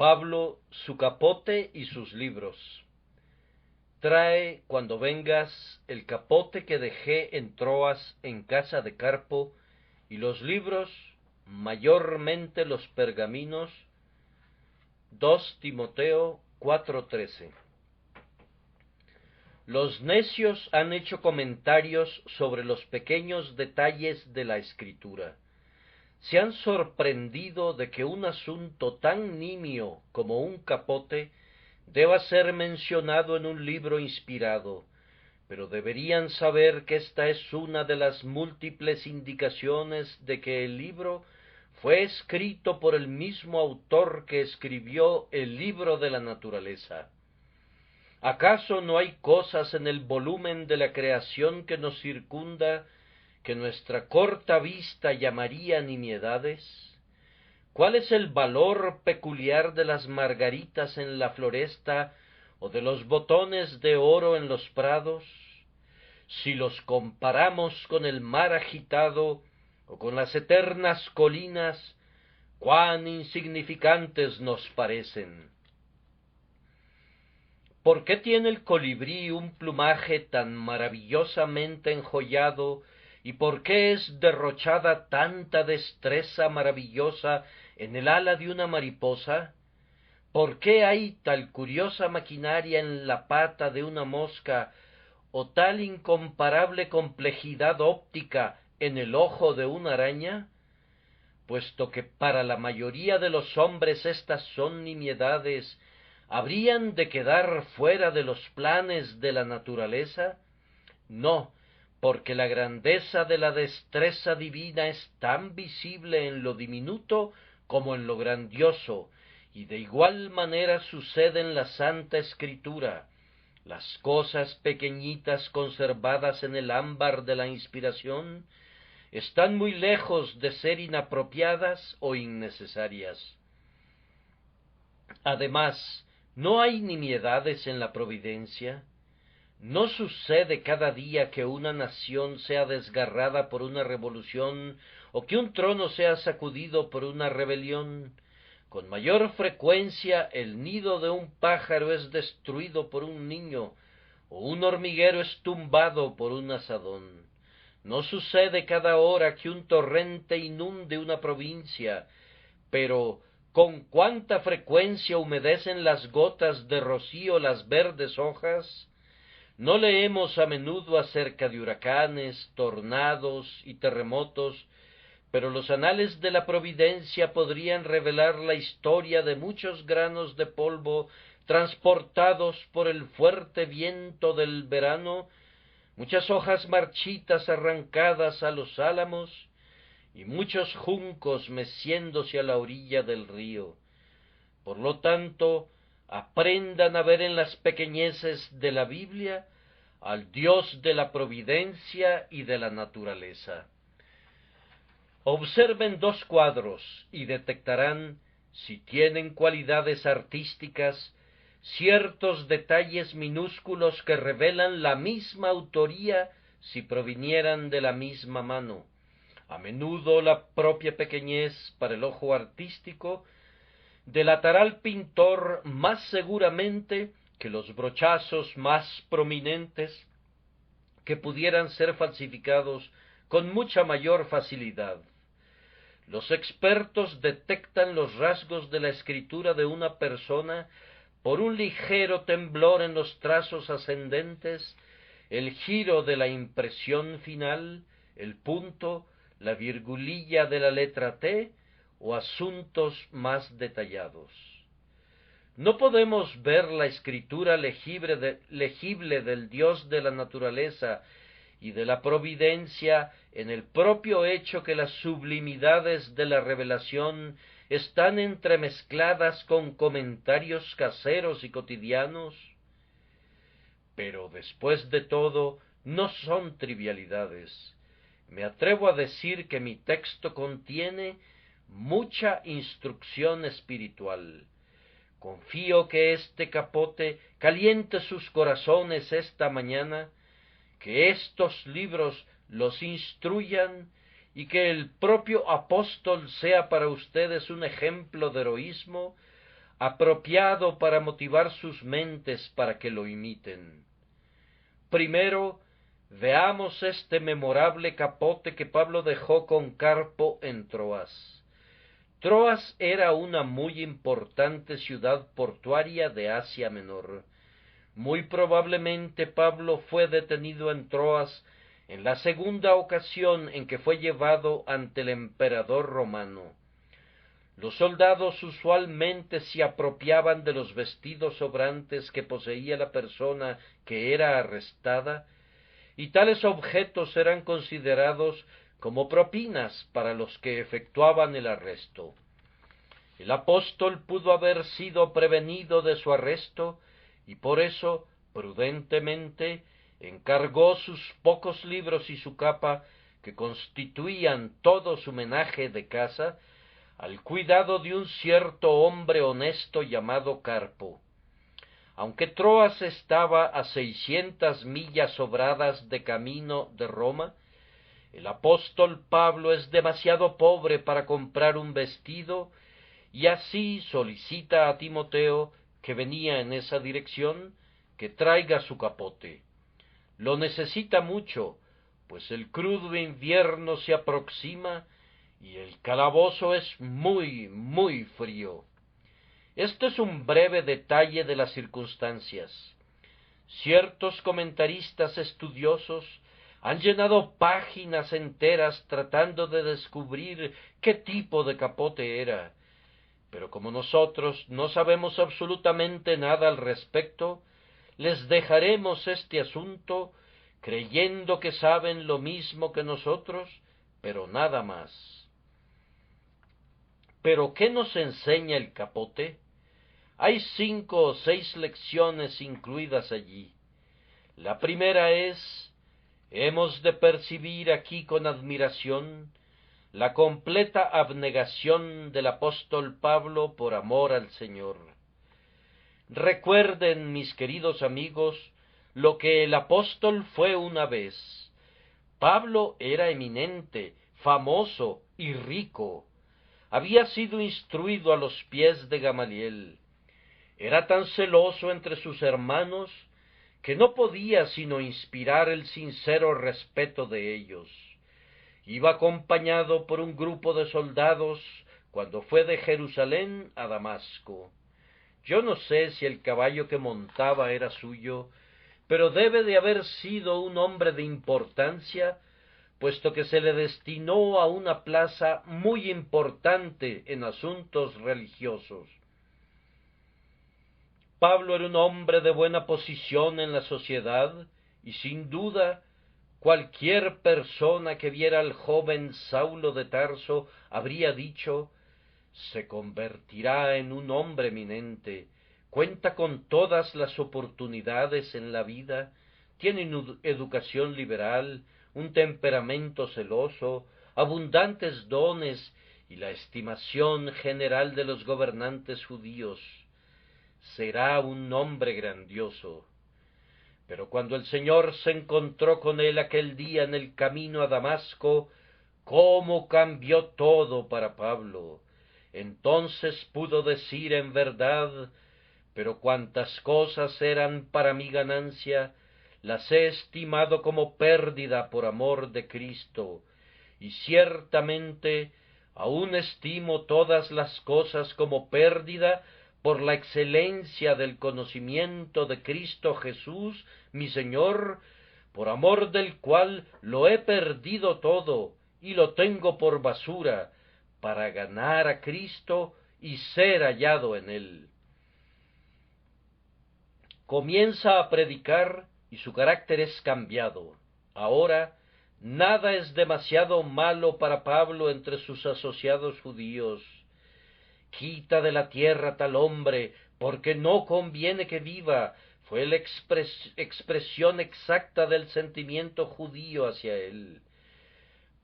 Pablo, su capote y sus libros. Trae, cuando vengas, el capote que dejé en Troas en casa de Carpo, y los libros, mayormente los pergaminos. 2 Timoteo 4:13. Los necios han hecho comentarios sobre los pequeños detalles de la Escritura. Se han sorprendido de que un asunto tan nimio como un capote deba ser mencionado en un libro inspirado, pero deberían saber que esta es una de las múltiples indicaciones de que el libro fue escrito por el mismo autor que escribió el libro de la naturaleza. ¿Acaso no hay cosas en el volumen de la creación que nos circunda que nuestra corta vista llamaría nimiedades? ¿Cuál es el valor peculiar de las margaritas en la floresta o de los botones de oro en los prados? Si los comparamos con el mar agitado o con las eternas colinas, cuán insignificantes nos parecen. ¿Por qué tiene el colibrí un plumaje tan maravillosamente enjollado, y por qué es derrochada tanta destreza maravillosa en el ala de una mariposa? ¿Por qué hay tal curiosa maquinaria en la pata de una mosca, o tal incomparable complejidad óptica en el ojo de una araña? Puesto que para la mayoría de los hombres estas son nimiedades, ¿habrían de quedar fuera de los planes de la naturaleza? No, porque la grandeza de la destreza divina es tan visible en lo diminuto como en lo grandioso, y de igual manera sucede en la Santa Escritura. Las cosas pequeñitas conservadas en el ámbar de la inspiración están muy lejos de ser inapropiadas o innecesarias. Además, ¿no hay nimiedades en la providencia? ¿No sucede cada día que una nación sea desgarrada por una revolución o que un trono sea sacudido por una rebelión? Con mayor frecuencia el nido de un pájaro es destruido por un niño, o un hormiguero es tumbado por un azadón. No sucede cada hora que un torrente inunde una provincia, pero ¿con cuánta frecuencia humedecen las gotas de rocío las verdes hojas? ¿No leemos a menudo acerca de huracanes, tornados y terremotos, pero los anales de la providencia podrían revelar la historia de muchos granos de polvo transportados por el fuerte viento del verano, muchas hojas marchitas arrancadas a los álamos y muchos juncos meciéndose a la orilla del río? Por lo tanto, aprendan a ver en las pequeñeces de la Biblia al Dios de la providencia y de la naturaleza. Observen 2 cuadros y detectarán, si tienen cualidades artísticas, ciertos detalles minúsculos que revelan la misma autoría si provinieran de la misma mano. A menudo la propia pequeñez para el ojo artístico delatará al pintor más seguramente que los brochazos más prominentes, que pudieran ser falsificados con mucha mayor facilidad. Los expertos detectan los rasgos de la escritura de una persona por un ligero temblor en los trazos ascendentes, el giro de la impresión final, el punto, la virgulilla de la letra T o asuntos más detallados. No podemos ver la escritura legible del Dios de la naturaleza y de la providencia en el propio hecho que las sublimidades de la revelación están entremezcladas con comentarios caseros y cotidianos. Pero después de todo, no son trivialidades. Me atrevo a decir que mi texto contiene mucha instrucción espiritual. Confío que este capote caliente sus corazones esta mañana, que estos libros los instruyan y que el propio apóstol sea para ustedes un ejemplo de heroísmo, apropiado para motivar sus mentes para que lo imiten. Primero, veamos este memorable capote que Pablo dejó con Carpo en Troas. Troas era una muy importante ciudad portuaria de Asia Menor. Muy probablemente Pablo fue detenido en Troas en la segunda ocasión en que fue llevado ante el emperador romano. Los soldados usualmente se apropiaban de los vestidos sobrantes que poseía la persona que era arrestada, y tales objetos eran considerados como propinas para los que efectuaban el arresto. El apóstol pudo haber sido prevenido de su arresto, y por eso, prudentemente, encargó sus pocos libros y su capa, que constituían todo su menaje de casa, al cuidado de un cierto hombre honesto llamado Carpo. Aunque Troas estaba a 600 millas sobradas de camino de Roma, el apóstol Pablo es demasiado pobre para comprar un vestido, y así solicita a Timoteo, que venía en esa dirección, que traiga su capote. Lo necesita mucho, pues el crudo invierno se aproxima y el calabozo es muy, muy frío. Esto es un breve detalle de las circunstancias. Ciertos comentaristas estudiosos han llenado páginas enteras tratando de descubrir qué tipo de capote era, pero como nosotros no sabemos absolutamente nada al respecto, les dejaremos este asunto creyendo que saben lo mismo que nosotros, pero nada más. ¿Pero qué nos enseña el capote? Hay 5 o 6 lecciones incluidas allí. La primera es, hemos de percibir aquí con admiración la completa abnegación del apóstol Pablo por amor al Señor. Recuerden, mis queridos amigos, lo que el apóstol fue una vez. Pablo era eminente, famoso y rico. Había sido instruido a los pies de Gamaliel. Era tan celoso entre sus hermanos que no podía sino inspirar el sincero respeto de ellos. Iba acompañado por un grupo de soldados cuando fue de Jerusalén a Damasco. Yo no sé si el caballo que montaba era suyo, pero debe de haber sido un hombre de importancia, puesto que se le destinó a una plaza muy importante en asuntos religiosos. Pablo era un hombre de buena posición en la sociedad, y sin duda cualquier persona que viera al joven Saulo de Tarso habría dicho, se convertirá en un hombre eminente, cuenta con todas las oportunidades en la vida, tiene educación liberal, un temperamento celoso, abundantes dones y la estimación general de los gobernantes judíos. Será un hombre grandioso. Pero cuando el Señor se encontró con él aquel día en el camino a Damasco, cómo cambió todo para Pablo. Entonces pudo decir en verdad, pero cuantas cosas eran para mi ganancia, las he estimado como pérdida por amor de Cristo, y ciertamente aún estimo todas las cosas como pérdida por la excelencia del conocimiento de Cristo Jesús, mi Señor, por amor del cual lo he perdido todo y lo tengo por basura, para ganar a Cristo y ser hallado en él. Comienza a predicar y su carácter es cambiado. Ahora, nada es demasiado malo para Pablo entre sus asociados judíos. Quita de la tierra tal hombre, porque no conviene que viva, fue la expresión exacta del sentimiento judío hacia él.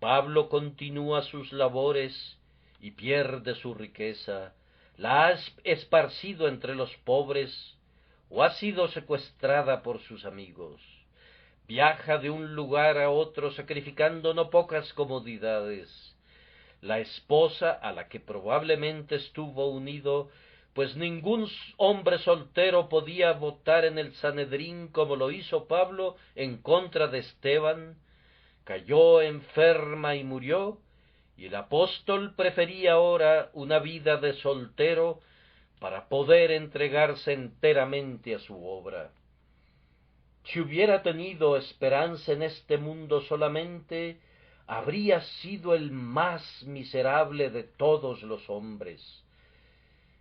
Pablo continúa sus labores y pierde su riqueza, la ha esparcido entre los pobres, o ha sido secuestrada por sus amigos. Viaja de un lugar a otro sacrificando no pocas comodidades. La esposa a la que probablemente estuvo unido pues ningún hombre soltero podía votar en el Sanedrín como lo hizo Pablo en contra de Esteban, cayó enferma y murió, y el apóstol prefería ahora una vida de soltero para poder entregarse enteramente a su obra. Si hubiera tenido esperanza en este mundo solamente, habría sido el más miserable de todos los hombres.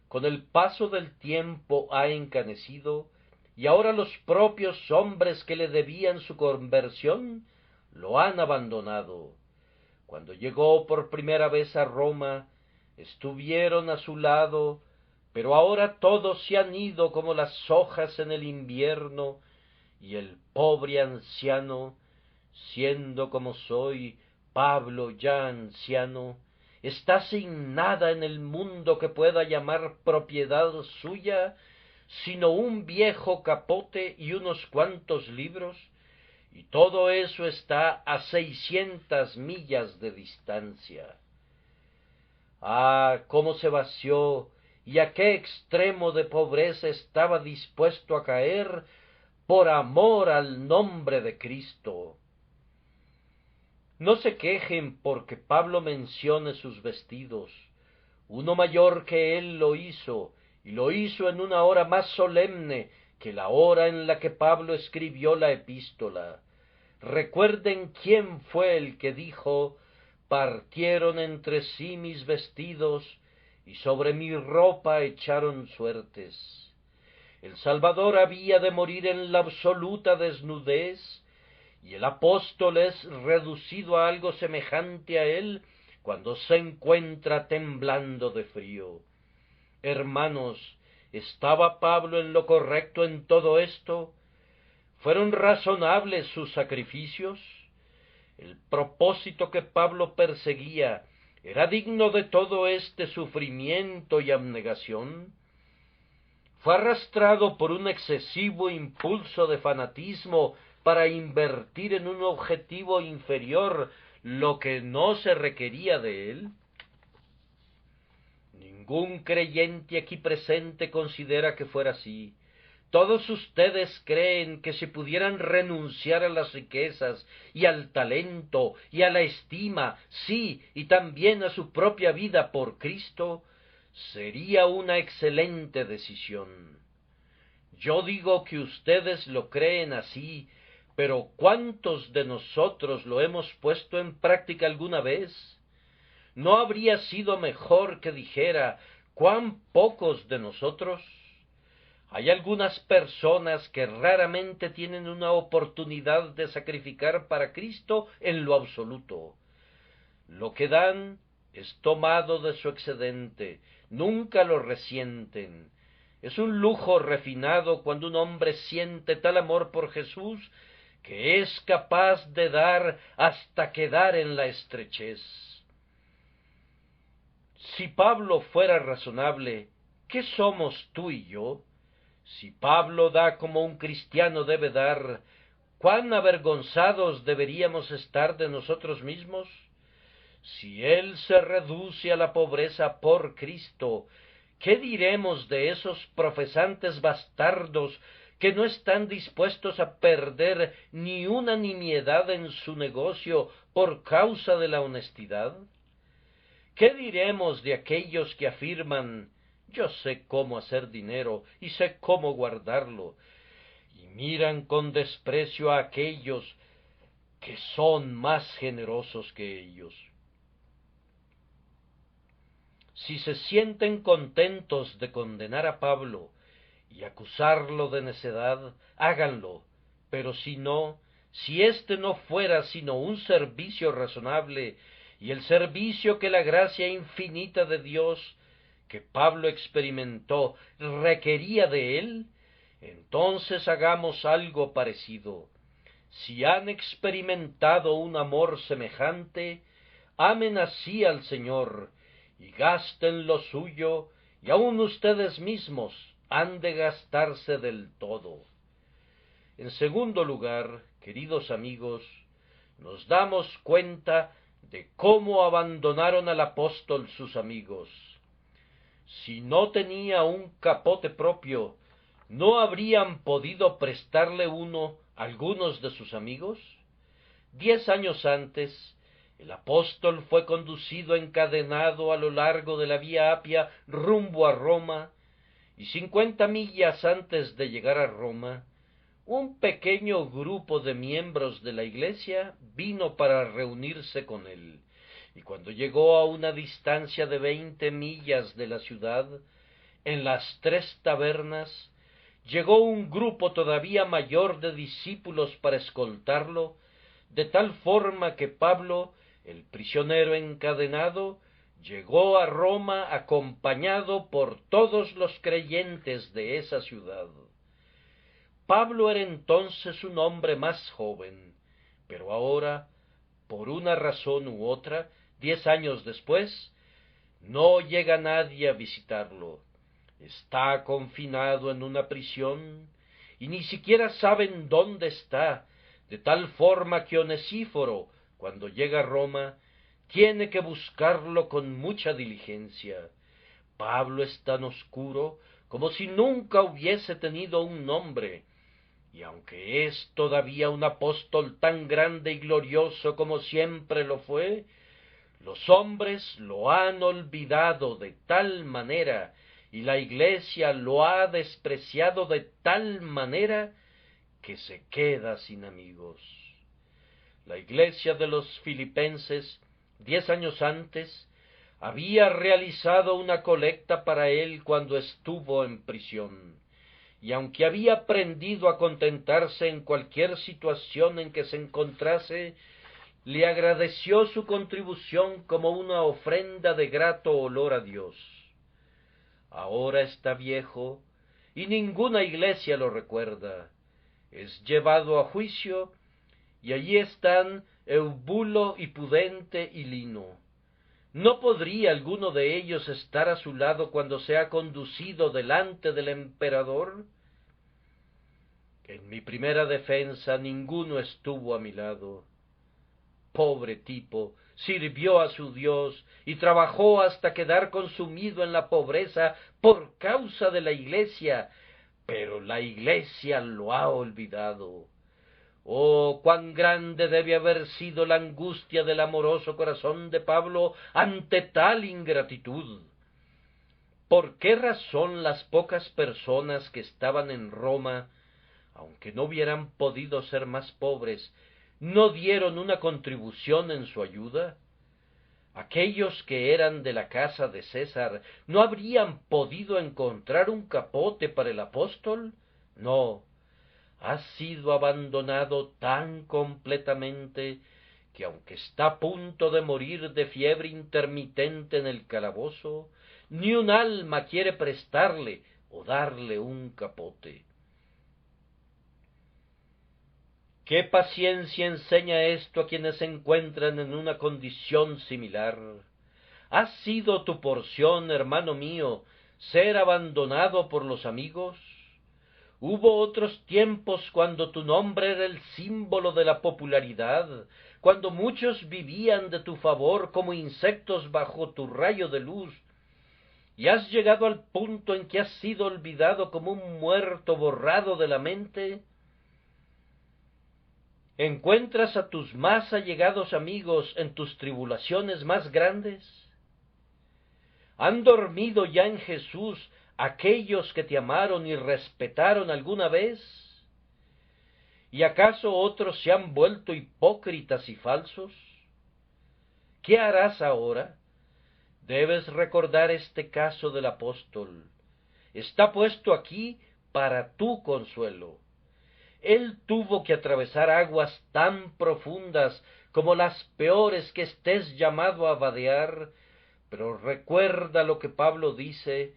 Con el paso del tiempo ha encanecido, y ahora los propios hombres que le debían su conversión lo han abandonado. Cuando llegó por primera vez a Roma, estuvieron a su lado, pero ahora todos se han ido como las hojas en el invierno, y el pobre anciano, siendo como soy, Pablo ya anciano, está sin nada en el mundo que pueda llamar propiedad suya, sino un viejo capote y unos cuantos libros, y todo eso está a 600 millas de distancia. Ah, cómo se vació y a qué extremo de pobreza estaba dispuesto a caer por amor al nombre de Cristo. No se quejen porque Pablo mencione sus vestidos. Uno mayor que él lo hizo, y lo hizo en una hora más solemne que la hora en la que Pablo escribió la epístola. Recuerden quién fue el que dijo: partieron entre sí mis vestidos, y sobre mi ropa echaron suertes. El Salvador había de morir en la absoluta desnudez, y el apóstol es reducido a algo semejante a él cuando se encuentra temblando de frío. Hermanos, ¿estaba Pablo en lo correcto en todo esto? ¿Fueron razonables sus sacrificios? ¿El propósito que Pablo perseguía era digno de todo este sufrimiento y abnegación? Fue arrastrado por un excesivo impulso de fanatismo para invertir en un objetivo inferior lo que no se requería de él. Ningún creyente aquí presente considera que fuera así. Todos ustedes creen que si pudieran renunciar a las riquezas y al talento y a la estima, sí, y también a su propia vida por Cristo, sería una excelente decisión. Yo digo que ustedes lo creen así, pero ¿cuántos de nosotros lo hemos puesto en práctica alguna vez? ¿No habría sido mejor que dijera cuán pocos de nosotros? Hay algunas personas que raramente tienen una oportunidad de sacrificar para Cristo en lo absoluto. Lo que dan es tomado de su excedente, nunca lo resienten. Es un lujo refinado cuando un hombre siente tal amor por Jesús que es capaz de dar hasta quedar en la estrechez. Si Pablo fuera razonable, ¿qué somos tú y yo? Si Pablo da como un cristiano debe dar, ¿cuán avergonzados deberíamos estar de nosotros mismos? Si él se reduce a la pobreza por Cristo, ¿qué diremos de esos profesantes bastardos que no están dispuestos a perder ni una nimiedad en su negocio por causa de la honestidad? ¿Qué diremos de aquellos que afirman: yo sé cómo hacer dinero y sé cómo guardarlo, y miran con desprecio a aquellos que son más generosos que ellos? Si se sienten contentos de condenar a Pablo y acusarlo de necedad, háganlo, pero si no, si éste no fuera sino un servicio razonable, y el servicio que la gracia infinita de Dios que Pablo experimentó requería de él, entonces hagamos algo parecido. Si han experimentado un amor semejante, amen así al Señor, y gasten lo suyo, y aun ustedes mismos han de gastarse del todo. En segundo lugar, queridos amigos, nos damos cuenta de cómo abandonaron al apóstol sus amigos. si no tenía un capote propio, ¿no habrían podido prestarle uno algunos de sus amigos? 10 años antes, el apóstol fue conducido encadenado a lo largo de la Vía Apia rumbo a Roma, y 50 millas antes de llegar a Roma, un pequeño grupo de miembros de la iglesia vino para reunirse con él, y cuando llegó a una distancia de 20 millas de la ciudad, en las 3 tabernas, llegó un grupo todavía mayor de discípulos para escoltarlo, de tal forma que Pablo, el prisionero encadenado, llegó a Roma acompañado por todos los creyentes de esa ciudad. Pablo era entonces un hombre más joven, pero ahora, por una razón u otra, 10 años después, no llega nadie a visitarlo. Está confinado en una prisión, y ni siquiera saben dónde está, de tal forma que Onesíforo, cuando llega a Roma, tiene que buscarlo con mucha diligencia. Pablo es tan oscuro como si nunca hubiese tenido un nombre, y aunque es todavía un apóstol tan grande y glorioso como siempre lo fue, los hombres lo han olvidado de tal manera, y la Iglesia lo ha despreciado de tal manera, que se queda sin amigos. La Iglesia de los Filipenses, 10 años antes, había realizado una colecta para él cuando estuvo en prisión, y aunque había aprendido a contentarse en cualquier situación en que se encontrase, le agradeció su contribución como una ofrenda de grato olor a Dios. Ahora está viejo, y ninguna iglesia lo recuerda. Es llevado a juicio, y allí están Eubulo y Pudente y Lino. ¿No podría alguno de ellos estar a su lado cuando sea conducido delante del emperador? En mi primera defensa ninguno estuvo a mi lado. Pobre tipo, sirvió a su Dios y trabajó hasta quedar consumido en la pobreza por causa de la Iglesia, pero la Iglesia lo ha olvidado. Oh, cuán grande debe haber sido la angustia del amoroso corazón de Pablo ante tal ingratitud. ¿Por qué razón las pocas personas que estaban en Roma, aunque no hubieran podido ser más pobres, no dieron una contribución en su ayuda? Aquellos que eran de la casa de César, ¿no habrían podido encontrar un capote para el apóstol? No, ha sido abandonado tan completamente que aunque está a punto de morir de fiebre intermitente en el calabozo, ni un alma quiere prestarle o darle un capote. ¿Qué paciencia enseña esto a quienes se encuentran en una condición similar? ¿Ha sido tu porción, hermano mío, ser abandonado por los amigos? Hubo otros tiempos cuando tu nombre era el símbolo de la popularidad, cuando muchos vivían de tu favor como insectos bajo tu rayo de luz, y has llegado al punto en que has sido olvidado como un muerto borrado de la mente. ¿Encuentras a tus más allegados amigos en tus tribulaciones más grandes? ¿Han dormido ya en Jesús aquellos que te amaron y respetaron alguna vez? ¿Y acaso otros se han vuelto hipócritas y falsos? ¿Qué harás ahora? Debes recordar este caso del apóstol. Está puesto aquí para tu consuelo. Él tuvo que atravesar aguas tan profundas como las peores que estés llamado a vadear, pero recuerda lo que Pablo dice: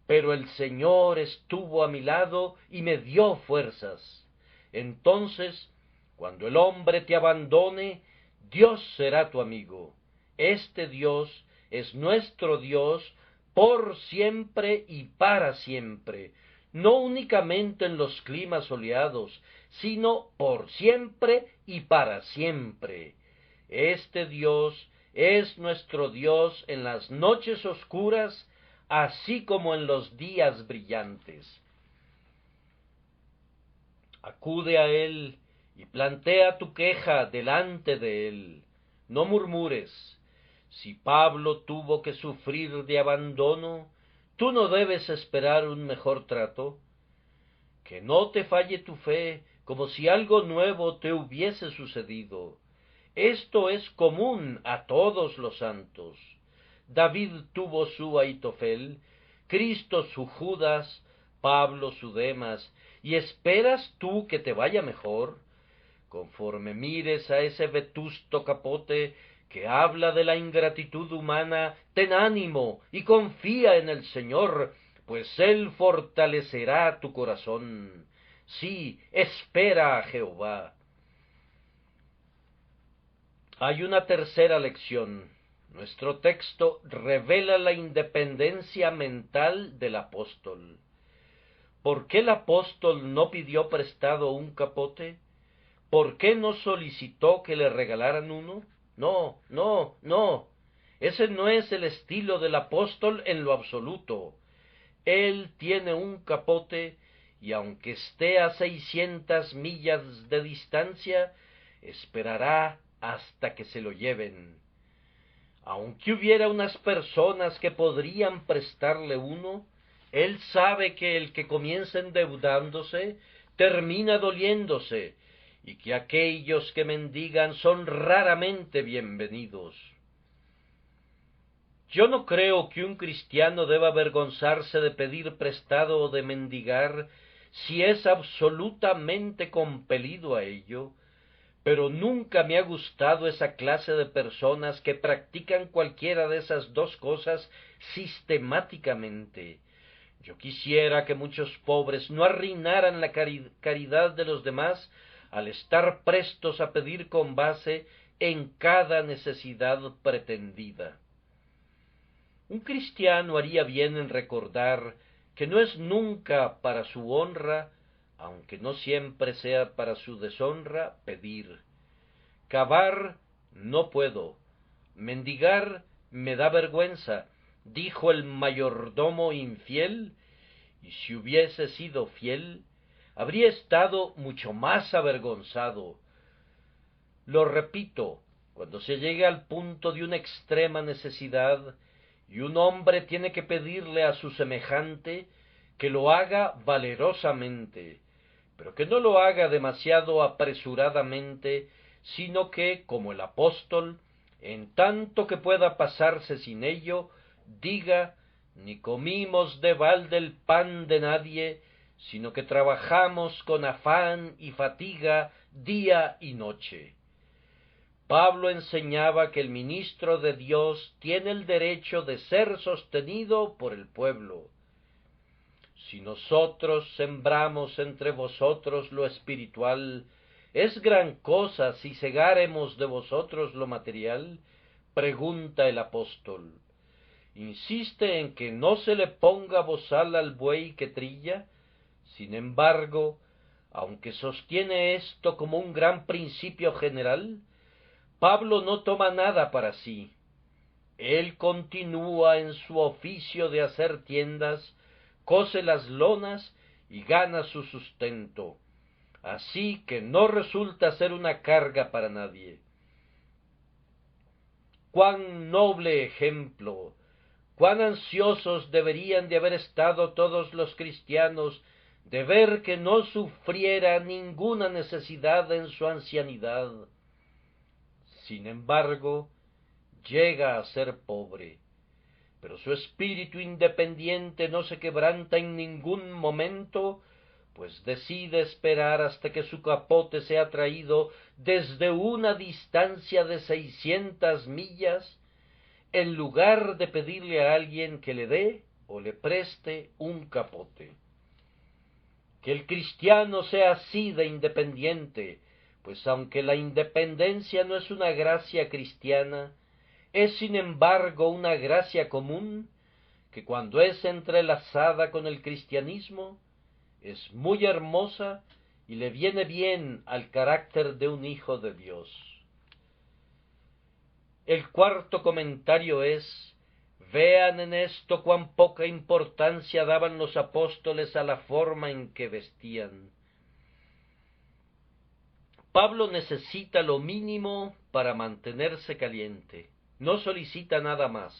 pero el Señor estuvo a mi lado y me dio fuerzas. Entonces, cuando el hombre te abandone, Dios será tu amigo. Este Dios es nuestro Dios por siempre y para siempre, no únicamente en los climas soleados, sino por siempre y para siempre. Este Dios es nuestro Dios en las noches oscuras, así como en los días brillantes. Acude a él y plantea tu queja delante de él. No murmures. Si Pablo tuvo que sufrir de abandono, ¿tú no debes esperar un mejor trato? Que no te falle tu fe, como si algo nuevo te hubiese sucedido. Esto es común a todos los santos. David tuvo su Aitofel, Cristo su Judas, Pablo su Demas, ¿y esperas tú que te vaya mejor? Conforme mires a ese vetusto capote que habla de la ingratitud humana, ten ánimo y confía en el Señor, pues Él fortalecerá tu corazón. Sí, espera a Jehová. Hay una tercera lección. Nuestro texto revela la independencia mental del apóstol. ¿Por qué el apóstol no pidió prestado un capote? ¿Por qué no solicitó que le regalaran uno? No, no, no. Ese no es el estilo del apóstol en lo absoluto. Él tiene un capote y aunque esté a 600 millas de distancia, esperará hasta que se lo lleven. Aunque hubiera unas personas que podrían prestarle uno, él sabe que el que comienza endeudándose termina doliéndose, y que aquellos que mendigan son raramente bienvenidos. Yo no creo que un cristiano deba avergonzarse de pedir prestado o de mendigar si es absolutamente compelido a ello, pero nunca me ha gustado esa clase de personas que practican cualquiera de esas dos cosas sistemáticamente. Yo quisiera que muchos pobres no arruinaran la caridad de los demás al estar prestos a pedir con base en cada necesidad pretendida. Un cristiano haría bien en recordar que no es nunca para su honra, aunque no siempre sea para su deshonra, pedir. Cavar no puedo, mendigar me da vergüenza, dijo el mayordomo infiel, y si hubiese sido fiel, habría estado mucho más avergonzado. Lo repito, cuando se llega al punto de una extrema necesidad, y un hombre tiene que pedirle a su semejante que lo haga valerosamente, pero que no lo haga demasiado apresuradamente, sino que, como el apóstol, en tanto que pueda pasarse sin ello, diga: ni comimos de balde el pan de nadie, sino que trabajamos con afán y fatiga día y noche. Pablo enseñaba que el ministro de Dios tiene el derecho de ser sostenido por el pueblo. Si nosotros sembramos entre vosotros lo espiritual, ¿es gran cosa si segáremos de vosotros lo material? Pregunta el apóstol. Insiste en que no se le ponga bozal al buey que trilla. Sin embargo, aunque sostiene esto como un gran principio general, Pablo no toma nada para sí. Él continúa en su oficio de hacer tiendas, cose las lonas y gana su sustento, así que no resulta ser una carga para nadie. Cuán noble ejemplo, cuán ansiosos deberían de haber estado todos los cristianos de ver que no sufriera ninguna necesidad en su ancianidad. Sin embargo, llega a ser pobre, pero su espíritu independiente no se quebranta en ningún momento, pues decide esperar hasta que su capote sea traído desde una distancia de 600 millas, en lugar de pedirle a alguien que le dé o le preste un capote. Que el cristiano sea así de independiente, pues aunque la independencia no es una gracia cristiana, es sin embargo una gracia común que cuando es entrelazada con el cristianismo es muy hermosa y le viene bien al carácter de un hijo de Dios. El cuarto comentario es: Vean en esto cuán poca importancia daban los apóstoles a la forma en que vestían. Pablo necesita lo mínimo para mantenerse caliente, no solicita nada más.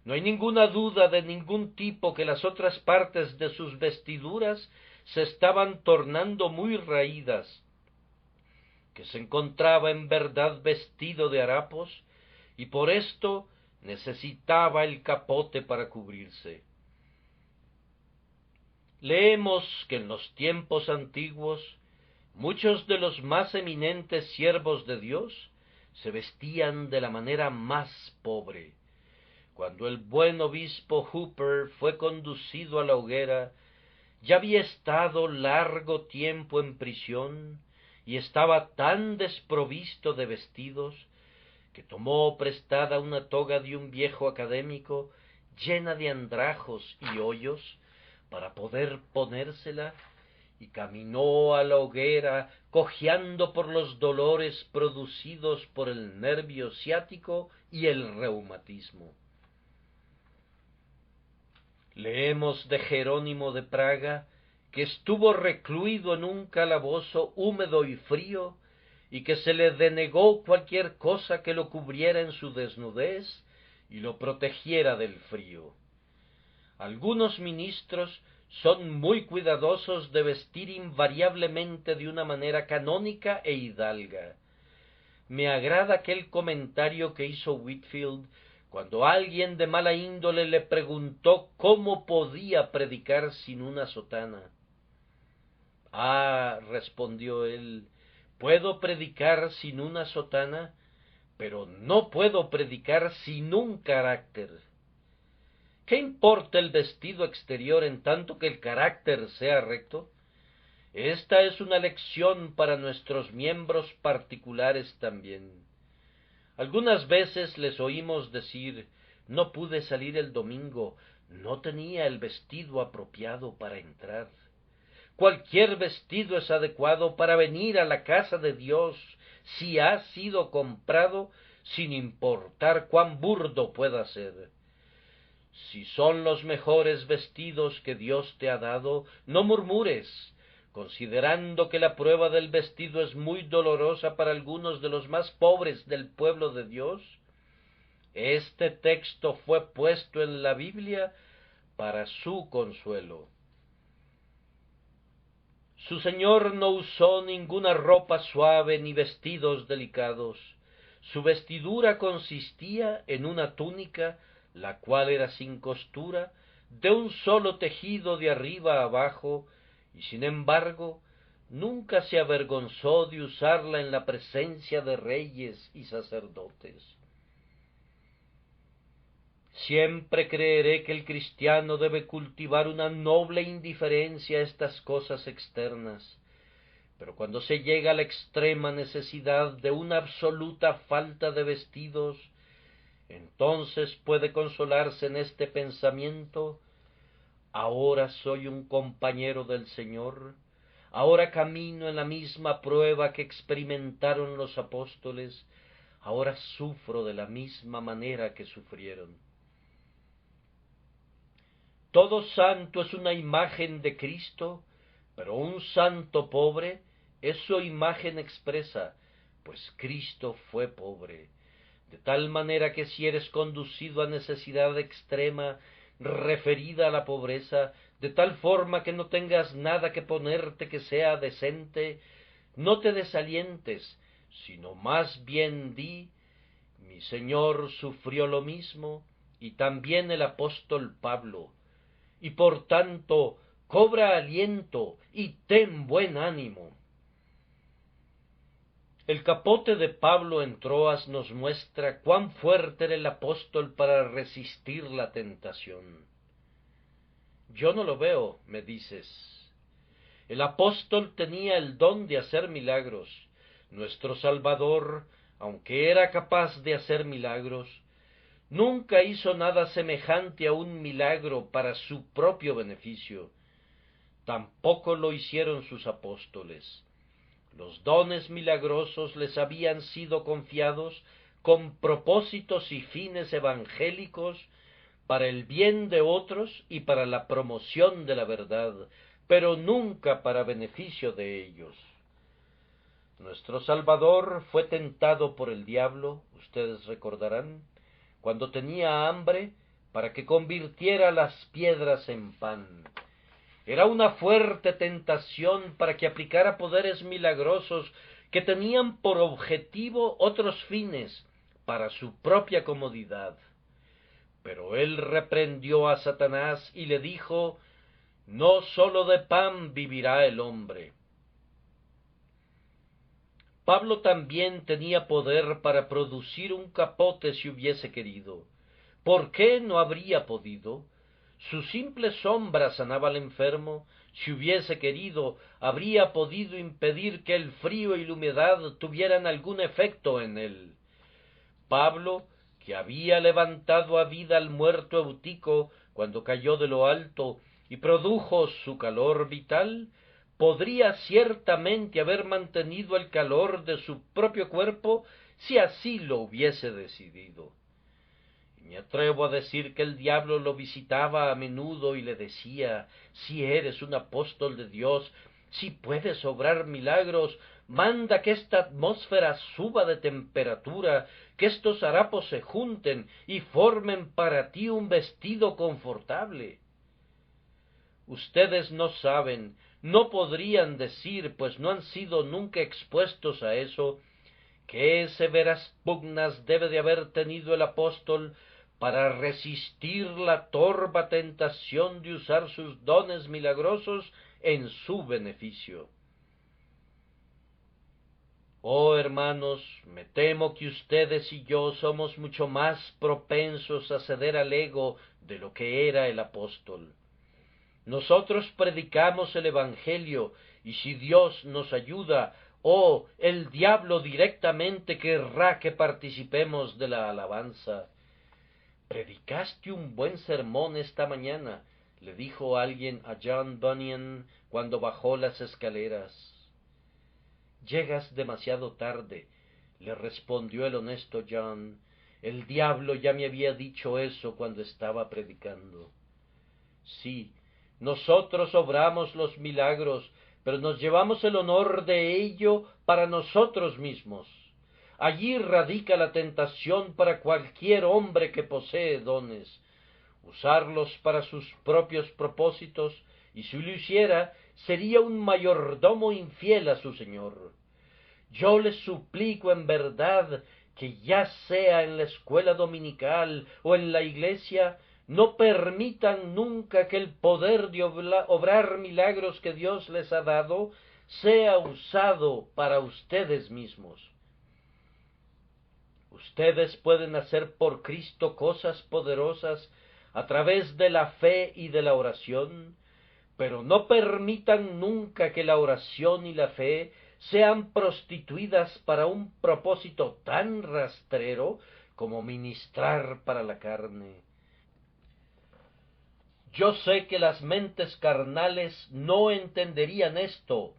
No hay ninguna duda de ningún tipo que las otras partes de sus vestiduras se estaban tornando muy raídas, que se encontraba en verdad vestido de harapos, y por esto necesitaba el capote para cubrirse. Leemos que en los tiempos antiguos muchos de los más eminentes siervos de Dios se vestían de la manera más pobre. Cuando el buen obispo Hooper fue conducido a la hoguera, ya había estado largo tiempo en prisión y estaba tan desprovisto de vestidos que tomó prestada una toga de un viejo académico llena de andrajos y hoyos para poder ponérsela, y caminó a la hoguera cojeando por los dolores producidos por el nervio ciático y el reumatismo. Leemos de Jerónimo de Praga que estuvo recluido en un calabozo húmedo y frío, y que se le denegó cualquier cosa que lo cubriera en su desnudez y lo protegiera del frío. Algunos ministros son muy cuidadosos de vestir invariablemente de una manera canónica e hidalga. Me agrada aquel comentario que hizo Whitefield cuando alguien de mala índole le preguntó cómo podía predicar sin una sotana. Ah, respondió él, puedo predicar sin una sotana, pero no puedo predicar sin un carácter. ¿Qué importa el vestido exterior en tanto que el carácter sea recto? Esta es una lección para nuestros miembros particulares también. Algunas veces les oímos decir, no pude salir el domingo, no tenía el vestido apropiado para entrar. Cualquier vestido es adecuado para venir a la casa de Dios, si ha sido comprado, sin importar cuán burdo pueda ser. Si son los mejores vestidos que Dios te ha dado, no murmures, considerando que la prueba del vestido es muy dolorosa para algunos de los más pobres del pueblo de Dios. Este texto fue puesto en la Biblia para su consuelo. Su Señor no usó ninguna ropa suave ni vestidos delicados. Su vestidura consistía en una túnica, la cual era sin costura, de un solo tejido de arriba a abajo, y sin embargo nunca se avergonzó de usarla en la presencia de reyes y sacerdotes. Siempre creeré que el cristiano debe cultivar una noble indiferencia a estas cosas externas, pero cuando se llega a la extrema necesidad de una absoluta falta de vestidos, entonces puede consolarse en este pensamiento: ahora soy un compañero del Señor, ahora camino en la misma prueba que experimentaron los apóstoles, ahora sufro de la misma manera que sufrieron. Todo santo es una imagen de Cristo, pero un santo pobre es su imagen expresa, pues Cristo fue pobre, de tal manera que si eres conducido a necesidad extrema referida a la pobreza, de tal forma que no tengas nada que ponerte que sea decente, no te desalientes, sino más bien di: mi Señor sufrió lo mismo, y también el apóstol Pablo, y por tanto cobra aliento y ten buen ánimo. El capote de Pablo en Troas nos muestra cuán fuerte era el apóstol para resistir la tentación. Yo no lo veo, me dices. El apóstol tenía el don de hacer milagros. Nuestro Salvador, aunque era capaz de hacer milagros, nunca hizo nada semejante a un milagro para su propio beneficio. Tampoco lo hicieron sus apóstoles. Los dones milagrosos les habían sido confiados con propósitos y fines evangélicos para el bien de otros y para la promoción de la verdad, pero nunca para beneficio de ellos. Nuestro Salvador fue tentado por el diablo, ustedes recordarán, cuando tenía hambre, para que convirtiera las piedras en pan. Era una fuerte tentación para que aplicara poderes milagrosos que tenían por objetivo otros fines, para su propia comodidad. Pero él reprendió a Satanás y le dijo: no sólo de pan vivirá el hombre. Pablo también tenía poder para producir un capote si hubiese querido. ¿Por qué no habría podido? Su simple sombra sanaba al enfermo. Si hubiese querido, habría podido impedir que el frío y la humedad tuvieran algún efecto en él. Pablo, que había levantado a vida al muerto Eutico cuando cayó de lo alto y produjo su calor vital, podría ciertamente haber mantenido el calor de su propio cuerpo si así lo hubiese decidido. Y me atrevo a decir que el diablo lo visitaba a menudo y le decía: si eres un apóstol de Dios, si puedes obrar milagros, manda que esta atmósfera suba de temperatura, que estos harapos se junten y formen para ti un vestido confortable. Ustedes no saben, no podrían decir, pues no han sido nunca expuestos a eso, qué severas pugnas debe de haber tenido el apóstol para resistir la torva tentación de usar sus dones milagrosos en su beneficio. Oh hermanos, me temo que ustedes y yo somos mucho más propensos a ceder al ego de lo que era el apóstol. Nosotros predicamos el Evangelio, y si Dios nos ayuda, el diablo directamente querrá que participemos de la alabanza. «Predicaste un buen sermón esta mañana», le dijo alguien a John Bunyan cuando bajó las escaleras. «Llegas demasiado tarde», le respondió el honesto John. «El diablo ya me había dicho eso cuando estaba predicando». Sí, nosotros obramos los milagros, pero nos llevamos el honor de ello para nosotros mismos. Allí radica la tentación para cualquier hombre que posee dones, usarlos para sus propios propósitos, y si lo hiciera, sería un mayordomo infiel a su señor. Yo les suplico en verdad que, ya sea en la escuela dominical o en la iglesia, no permitan nunca que el poder de obrar milagros que Dios les ha dado sea usado para ustedes mismos. Ustedes pueden hacer por Cristo cosas poderosas a través de la fe y de la oración, pero no permitan nunca que la oración y la fe sean prostituidas para un propósito tan rastrero como ministrar para la carne. Yo sé que las mentes carnales no entenderían esto,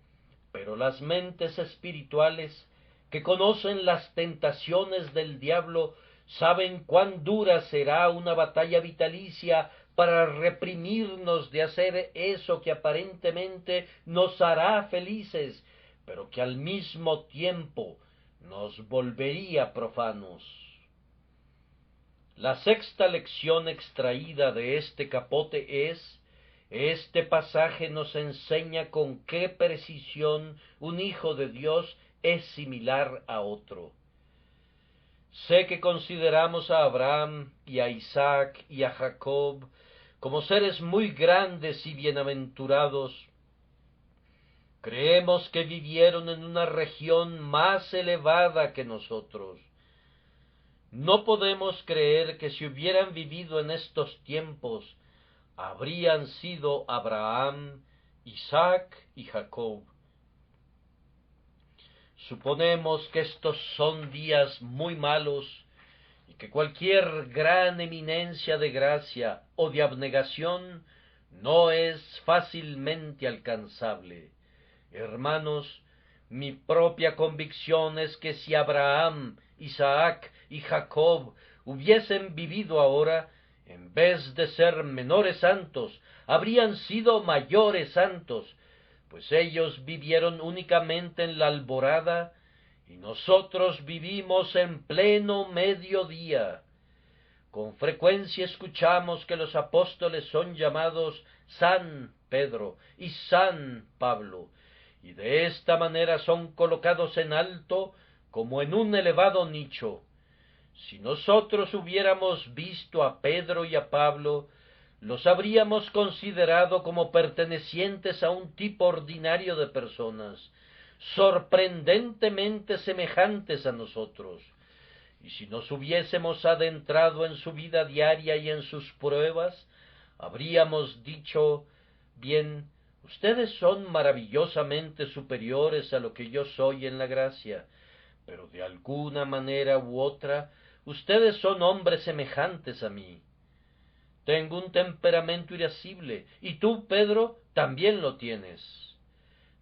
pero las mentes espirituales, que conocen las tentaciones del diablo, saben cuán dura será una batalla vitalicia para reprimirnos de hacer eso que aparentemente nos hará felices, pero que al mismo tiempo nos volvería profanos. La sexta lección extraída de este capote es: este pasaje nos enseña con qué precisión un hijo de Dios es similar a otro. Sé que consideramos a Abraham y a Isaac y a Jacob como seres muy grandes y bienaventurados. Creemos que vivieron en una región más elevada que nosotros. No podemos creer que si hubieran vivido en estos tiempos, habrían sido Abraham, Isaac y Jacob. Suponemos que estos son días muy malos y que cualquier gran eminencia de gracia o de abnegación no es fácilmente alcanzable. Hermanos, mi propia convicción es que si Abraham, Isaac y Jacob hubiesen vivido ahora, en vez de ser menores santos, habrían sido mayores santos, pues ellos vivieron únicamente en la alborada, y nosotros vivimos en pleno mediodía. Con frecuencia escuchamos que los apóstoles son llamados San Pedro y San Pablo, y de esta manera son colocados en alto como en un elevado nicho. Si nosotros hubiéramos visto a Pedro y a Pablo, los habríamos considerado como pertenecientes a un tipo ordinario de personas, sorprendentemente semejantes a nosotros, y si nos hubiésemos adentrado en su vida diaria y en sus pruebas, habríamos dicho, bien, ustedes son maravillosamente superiores a lo que yo soy en la gracia, pero de alguna manera u otra, ustedes son hombres semejantes a mí. Tengo un temperamento irascible, y tú, Pedro, también lo tienes.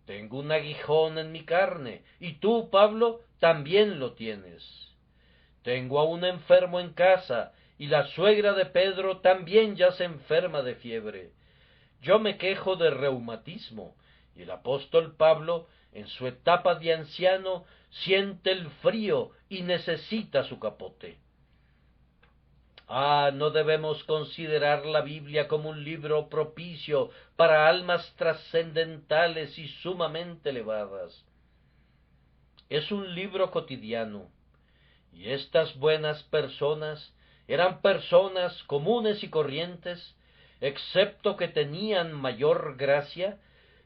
Tengo un aguijón en mi carne, y tú, Pablo, también lo tienes. Tengo a un enfermo en casa, y la suegra de Pedro también yace enferma de fiebre. Yo me quejo de reumatismo, y el apóstol Pablo, en su etapa de anciano, siente el frío y necesita su capote. No debemos considerar la Biblia como un libro propicio para almas trascendentales y sumamente elevadas. Es un libro cotidiano, y estas buenas personas eran personas comunes y corrientes, excepto que tenían mayor gracia,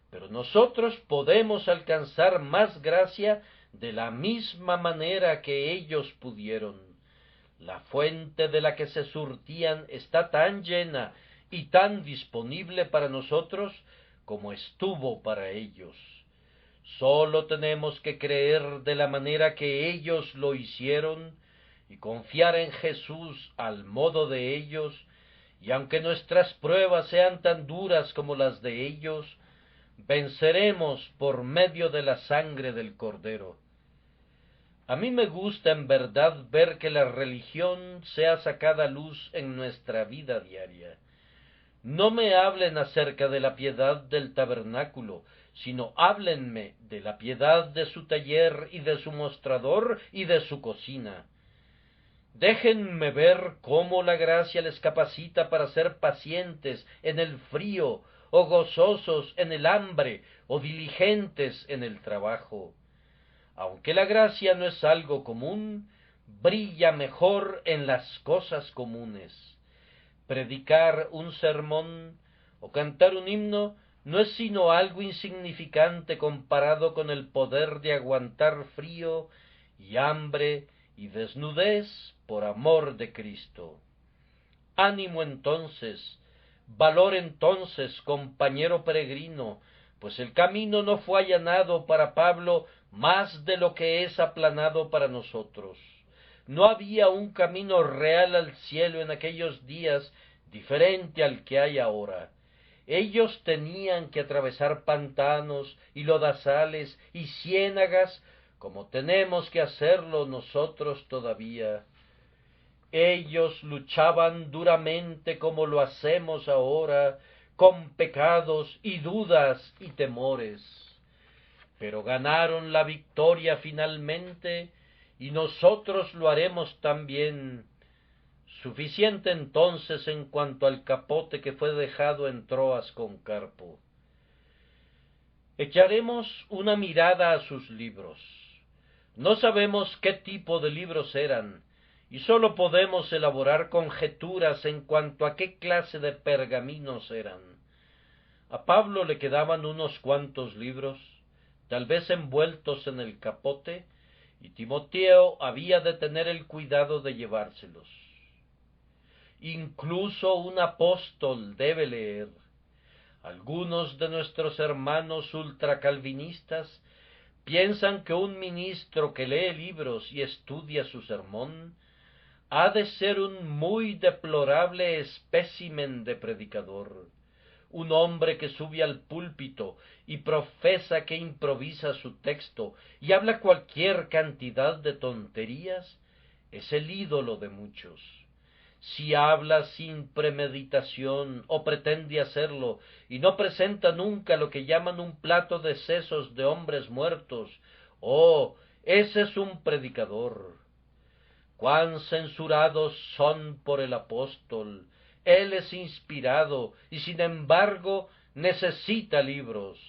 pero nosotros podemos alcanzar más gracia de la misma manera que ellos pudieron. La fuente de la que se surtían está tan llena y tan disponible para nosotros como estuvo para ellos. Sólo tenemos que creer de la manera que ellos lo hicieron y confiar en Jesús al modo de ellos, y aunque nuestras pruebas sean tan duras como las de ellos, venceremos por medio de la sangre del Cordero. A mí me gusta en verdad ver que la religión sea sacada a luz en nuestra vida diaria. No me hablen acerca de la piedad del tabernáculo, sino háblenme de la piedad de su taller y de su mostrador y de su cocina. Déjenme ver cómo la gracia les capacita para ser pacientes en el frío, o gozosos en el hambre, o diligentes en el trabajo. Aunque la gracia no es algo común, brilla mejor en las cosas comunes. Predicar un sermón o cantar un himno no es sino algo insignificante comparado con el poder de aguantar frío y hambre y desnudez por amor de Cristo. Ánimo entonces, valor entonces, compañero peregrino, pues el camino no fue allanado para Pablo más de lo que es aplanado para nosotros. No había un camino real al cielo en aquellos días diferente al que hay ahora. Ellos tenían que atravesar pantanos y lodazales y ciénagas como tenemos que hacerlo nosotros todavía. Ellos luchaban duramente como lo hacemos ahora, con pecados y dudas y temores, pero ganaron la victoria finalmente, y nosotros lo haremos también. Suficiente entonces en cuanto al capote que fue dejado en Troas con Carpo. Echaremos una mirada a sus libros. No sabemos qué tipo de libros eran, y sólo podemos elaborar conjeturas en cuanto a qué clase de pergaminos eran. A Pablo le quedaban unos cuantos libros, tal vez envueltos en el capote, y Timoteo había de tener el cuidado de llevárselos. Incluso un apóstol debe leer. Algunos de nuestros hermanos ultracalvinistas piensan que un ministro que lee libros y estudia su sermón ha de ser un muy deplorable espécimen de predicador. Un hombre que sube al púlpito y profesa que improvisa su texto y habla cualquier cantidad de tonterías es el ídolo de muchos. si habla sin premeditación o pretende hacerlo, y no presenta nunca lo que llaman un plato de sesos de hombres muertos, oh, ese es un predicador. Cuán censurados son por el apóstol. Él es inspirado y sin embargo necesita libros.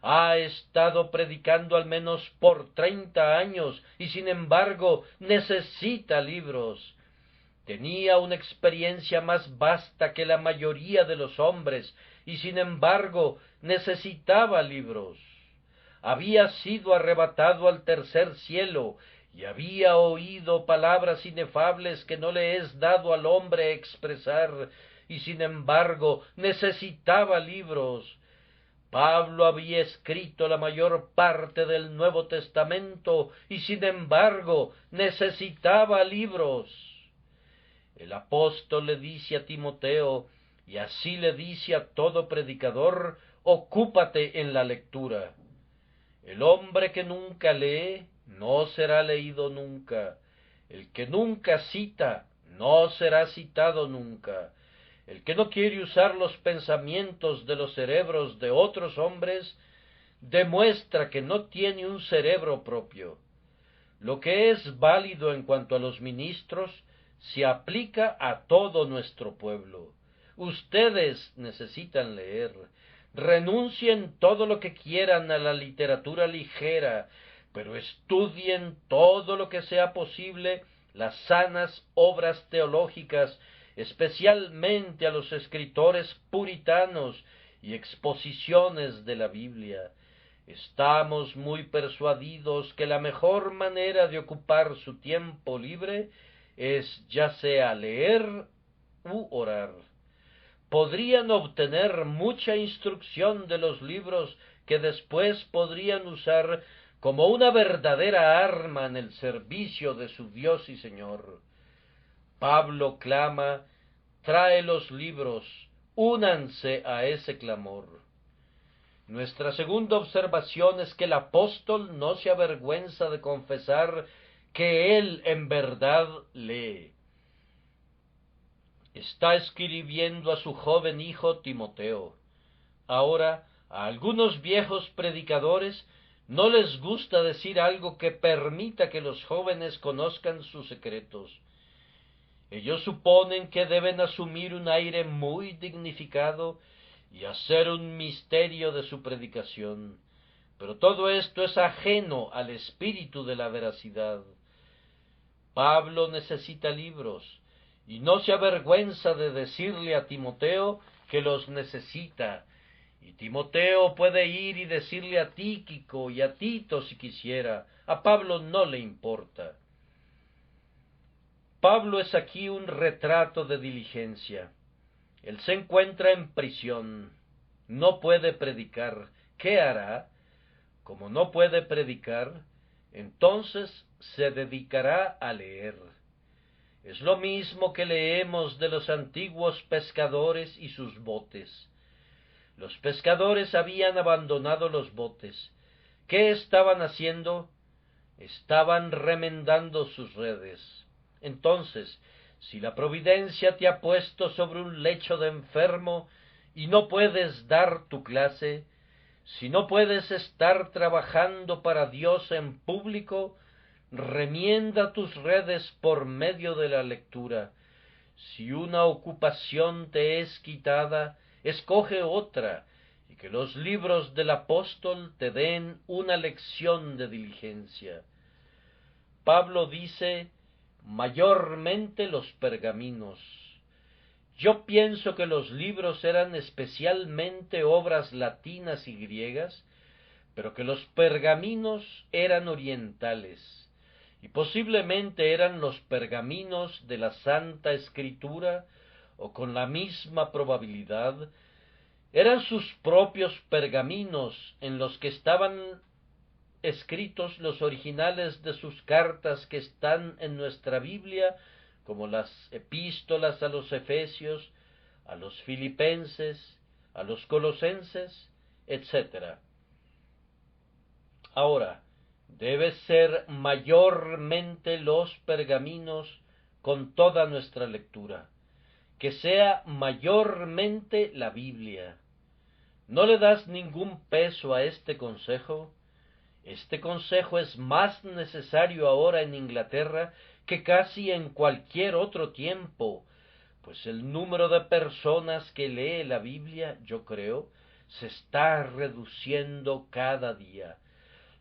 Ha estado predicando al menos por 30 años y sin embargo necesita libros. Tenía una experiencia más vasta que la mayoría de los hombres y sin embargo necesitaba libros. Había sido arrebatado al tercer cielo y había oído palabras inefables que no le es dado al hombre expresar, y sin embargo necesitaba libros. Pablo había escrito la mayor parte del Nuevo Testamento y sin embargo necesitaba libros. El apóstol le dice a Timoteo, y así le dice a todo predicador, ocúpate en la lectura. El hombre que nunca lee, no será leído nunca. El que nunca cita, no será citado nunca. El que no quiere usar los pensamientos de los cerebros de otros hombres, demuestra que no tiene un cerebro propio. Lo que es válido en cuanto a los ministros, se aplica a todo nuestro pueblo. Ustedes necesitan leer. Renuncien todo lo que quieran a la literatura ligera, pero estudien todo lo que sea posible las sanas obras teológicas, especialmente a los escritores puritanos y exposiciones de la Biblia. Estamos muy persuadidos que la mejor manera de ocupar su tiempo libre es ya sea leer u orar. Podrían obtener mucha instrucción de los libros que después podrían usar como una verdadera arma en el servicio de su Dios y Señor. Pablo clama, trae los libros, únanse a ese clamor. Nuestra segunda observación es que el apóstol no se avergüenza de confesar que él en verdad lee. Está escribiendo a su joven hijo Timoteo. Ahora, a algunos viejos predicadores no les gusta decir algo que permita que los jóvenes conozcan sus secretos. Ellos suponen que deben asumir un aire muy dignificado y hacer un misterio de su predicación, pero todo esto es ajeno al espíritu de la veracidad. Pablo necesita libros, y no se avergüenza de decirle a Timoteo que los necesita, y Timoteo puede ir y decirle a Tíquico y a Tito si quisiera. A Pablo no le importa. Pablo es aquí un retrato de diligencia. Él se encuentra en prisión, no puede predicar. ¿Qué hará? Como no puede predicar, entonces se dedicará a leer. Es lo mismo que leemos de los antiguos pescadores y sus botes. Los pescadores habían abandonado los botes. ¿Qué estaban haciendo? Estaban remendando sus redes. Entonces, si la providencia te ha puesto sobre un lecho de enfermo y no puedes dar tu clase, si no puedes estar trabajando para Dios en público, remienda tus redes por medio de la lectura. Si una ocupación te es quitada, escoge otra, y que los libros del apóstol te den una lección de diligencia. Pablo dice, mayormente los pergaminos. Yo pienso que los libros eran especialmente obras latinas y griegas, pero que los pergaminos eran orientales, y posiblemente eran los pergaminos de la Santa Escritura, o con la misma probabilidad, eran sus propios pergaminos en los que estaban escritos los originales de sus cartas que están en nuestra Biblia, como las epístolas a los Efesios, a los Filipenses, a los Colosenses, etc. Ahora, debe ser mayormente los pergaminos con toda nuestra lectura, que sea mayormente la Biblia. ¿No le das ningún peso a este consejo? Este consejo es más necesario ahora en Inglaterra que casi en cualquier otro tiempo, pues el número de personas que lee la Biblia, yo creo, se está reduciendo cada día.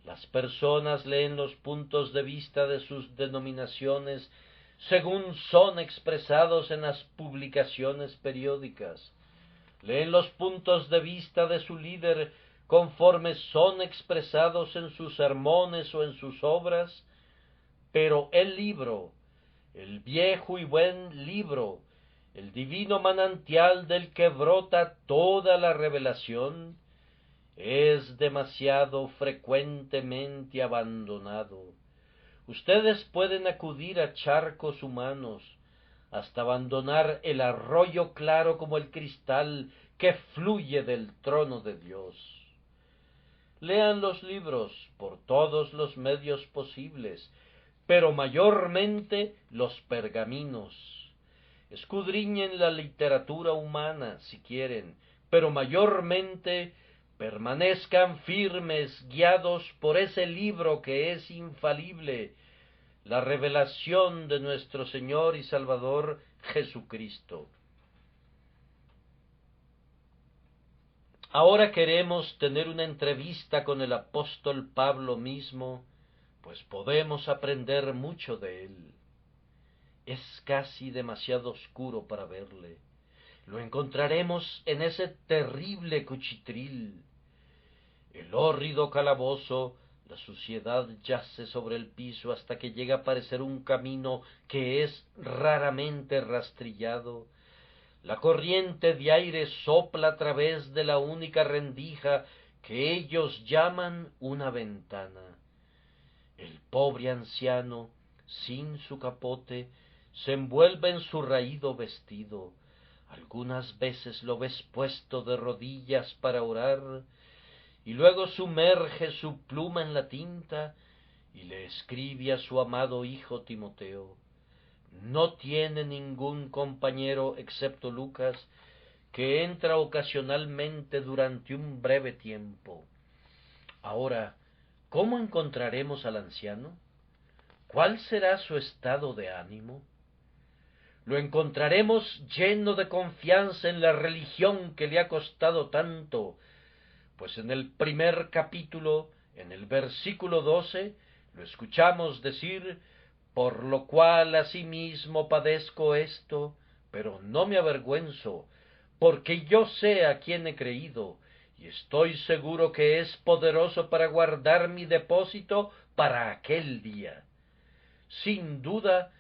Las personas leen los puntos de vista de sus denominaciones según son expresados en las publicaciones periódicas. Leen los puntos de vista de su líder conforme son expresados en sus sermones o en sus obras, pero el libro, el viejo y buen libro, el divino manantial del que brota toda la revelación, es demasiado frecuentemente abandonado. Ustedes pueden acudir a charcos humanos, hasta abandonar el arroyo claro como el cristal que fluye del trono de Dios. Lean los libros por todos los medios posibles, pero mayormente los pergaminos. Escudriñen la literatura humana, si quieren, pero mayormente permanezcan firmes, guiados por ese libro que es infalible, la revelación de nuestro Señor y Salvador Jesucristo. Ahora queremos tener una entrevista con el apóstol Pablo mismo, pues podemos aprender mucho de él. Es casi demasiado oscuro para verle. Lo encontraremos en ese terrible cuchitril. El hórrido calabozo, la suciedad yace sobre el piso hasta que llega a parecer un camino que es raramente rastrillado. La corriente de aire sopla a través de la única rendija que ellos llaman una ventana. El pobre anciano, sin su capote, se envuelve en su raído vestido. Algunas veces lo ves puesto de rodillas para orar, y luego sumerge su pluma en la tinta y le escribe a su amado hijo Timoteo. No tiene ningún compañero excepto Lucas, que entra ocasionalmente durante un breve tiempo. Ahora, ¿cómo encontraremos al anciano? ¿Cuál será su estado de ánimo? Lo encontraremos lleno de confianza en la religión que le ha costado tanto, pues en el primer capítulo, en el versículo 12, lo escuchamos decir: por lo cual asimismo padezco esto, pero no me avergüenzo, porque yo sé a quién he creído, y estoy seguro que es poderoso para guardar mi depósito para aquel día. Sin duda,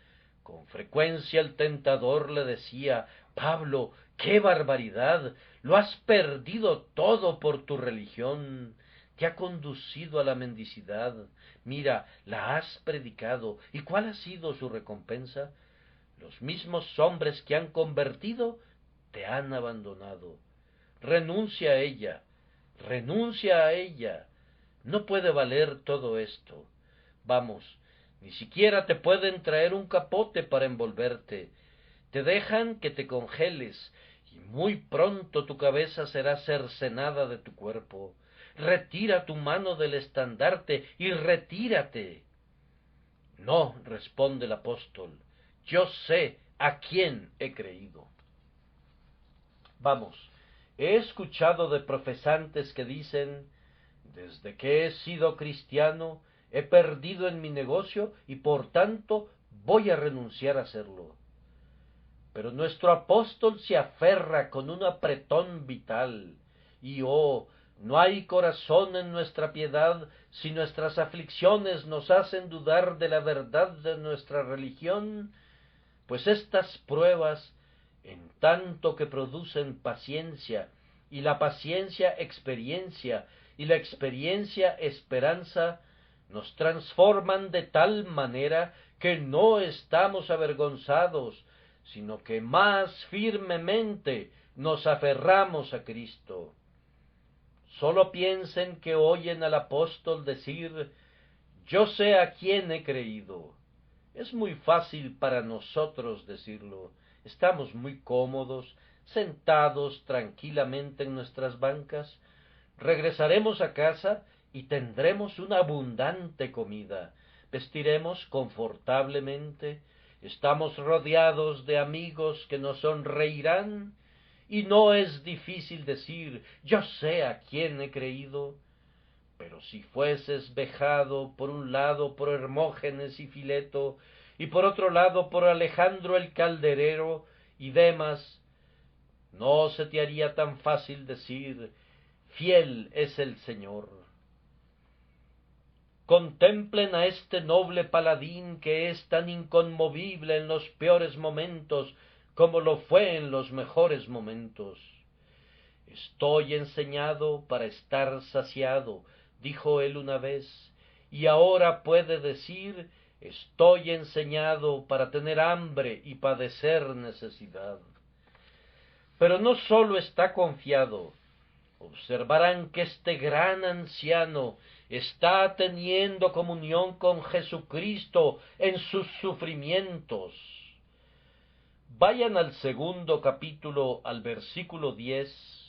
con frecuencia el tentador le decía: Pablo, ¡qué barbaridad! Lo has perdido todo por tu religión. Te ha conducido a la mendicidad. Mira, la has predicado. ¿Y cuál ha sido su recompensa? Los mismos hombres que han convertido te han abandonado. Renuncia a ella. Renuncia a ella. No puede valer todo esto. Vamos, ni siquiera te pueden traer un capote para envolverte. Te dejan que te congeles, y muy pronto tu cabeza será cercenada de tu cuerpo. Retira tu mano del estandarte y retírate. No, responde el apóstol, yo sé a quién he creído. Vamos, he escuchado de profesantes que dicen: desde que he sido cristiano, he perdido en mi negocio y por tanto voy a renunciar a hacerlo. Pero nuestro apóstol se aferra con un apretón vital, y no hay corazón en nuestra piedad si nuestras aflicciones nos hacen dudar de la verdad de nuestra religión, pues estas pruebas, en tanto que producen paciencia, y la paciencia experiencia, y la experiencia esperanza, nos transforman de tal manera que no estamos avergonzados, sino que más firmemente nos aferramos a Cristo. Sólo piensen que oyen al apóstol decir: yo sé a quién he creído. Es muy fácil para nosotros decirlo. Estamos muy cómodos, sentados tranquilamente en nuestras bancas. Regresaremos a casa y tendremos una abundante comida. Vestiremos confortablemente. Estamos rodeados de amigos que nos sonreirán. Y no es difícil decir, yo sé a quién he creído. Pero si fueses vejado por un lado por Hermógenes y Fileto, y por otro lado por Alejandro el Calderero y Demas, no se te haría tan fácil decir, fiel es el Señor. Contemplen a este noble paladín que es tan inconmovible en los peores momentos como lo fue en los mejores momentos. Estoy enseñado para estar saciado, dijo él una vez, y ahora puede decir, estoy enseñado para tener hambre y padecer necesidad. Pero no sólo está confiado, observarán que este gran anciano está teniendo comunión con Jesucristo en sus sufrimientos. Vayan al segundo capítulo, al versículo 10.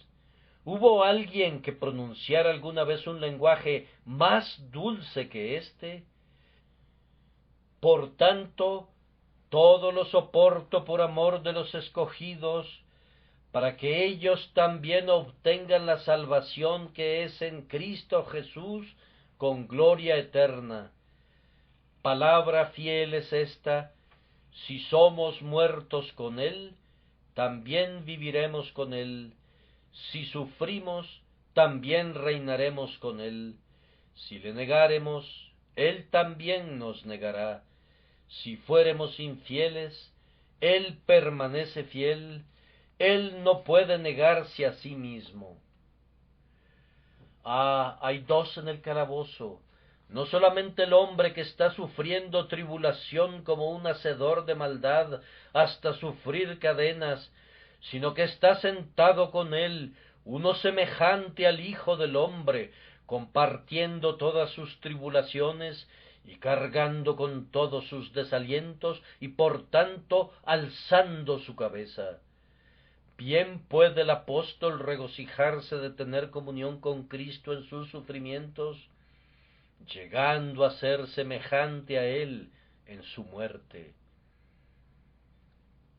¿Hubo alguien que pronunciara alguna vez un lenguaje más dulce que éste? Por tanto, todo lo soporto por amor de los escogidos, para que ellos también obtengan la salvación que es en Cristo Jesús con gloria eterna. Palabra fiel es esta: si somos muertos con Él, también viviremos con Él. Si sufrimos, también reinaremos con Él. Si le negáremos, Él también nos negará. Si fuéremos infieles, Él permanece fiel. Él no puede negarse a sí mismo. Hay dos en el calabozo. No solamente el hombre que está sufriendo tribulación como un hacedor de maldad hasta sufrir cadenas, sino que está sentado con él uno semejante al Hijo del Hombre, compartiendo todas sus tribulaciones y cargando con todos sus desalientos y por tanto alzando su cabeza. Bien puede el apóstol regocijarse de tener comunión con Cristo en sus sufrimientos, llegando a ser semejante a Él en su muerte.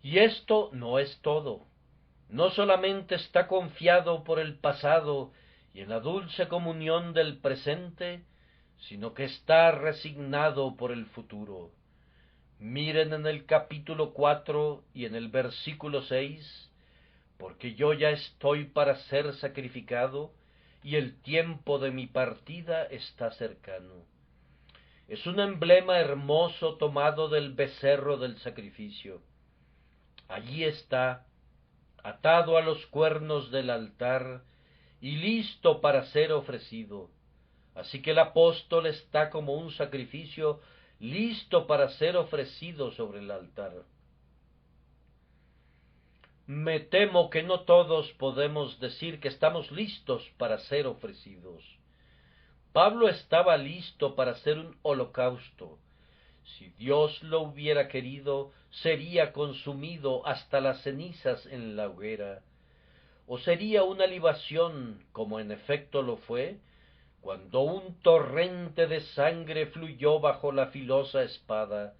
Y esto no es todo. No solamente está confiado por el pasado y en la dulce comunión del presente, sino que está resignado por el futuro. Miren en el capítulo 4 y en el versículo 6, porque yo ya estoy para ser sacrificado, y el tiempo de mi partida está cercano. Es un emblema hermoso tomado del becerro del sacrificio. Allí está, atado a los cuernos del altar, y listo para ser ofrecido. Así que el apóstol está como un sacrificio listo para ser ofrecido sobre el altar. Me temo que no todos podemos decir que estamos listos para ser ofrecidos. Pablo estaba listo para ser un holocausto. Si Dios lo hubiera querido, sería consumido hasta las cenizas en la hoguera. O sería una libación, como en efecto lo fue, cuando un torrente de sangre fluyó bajo la filosa espada.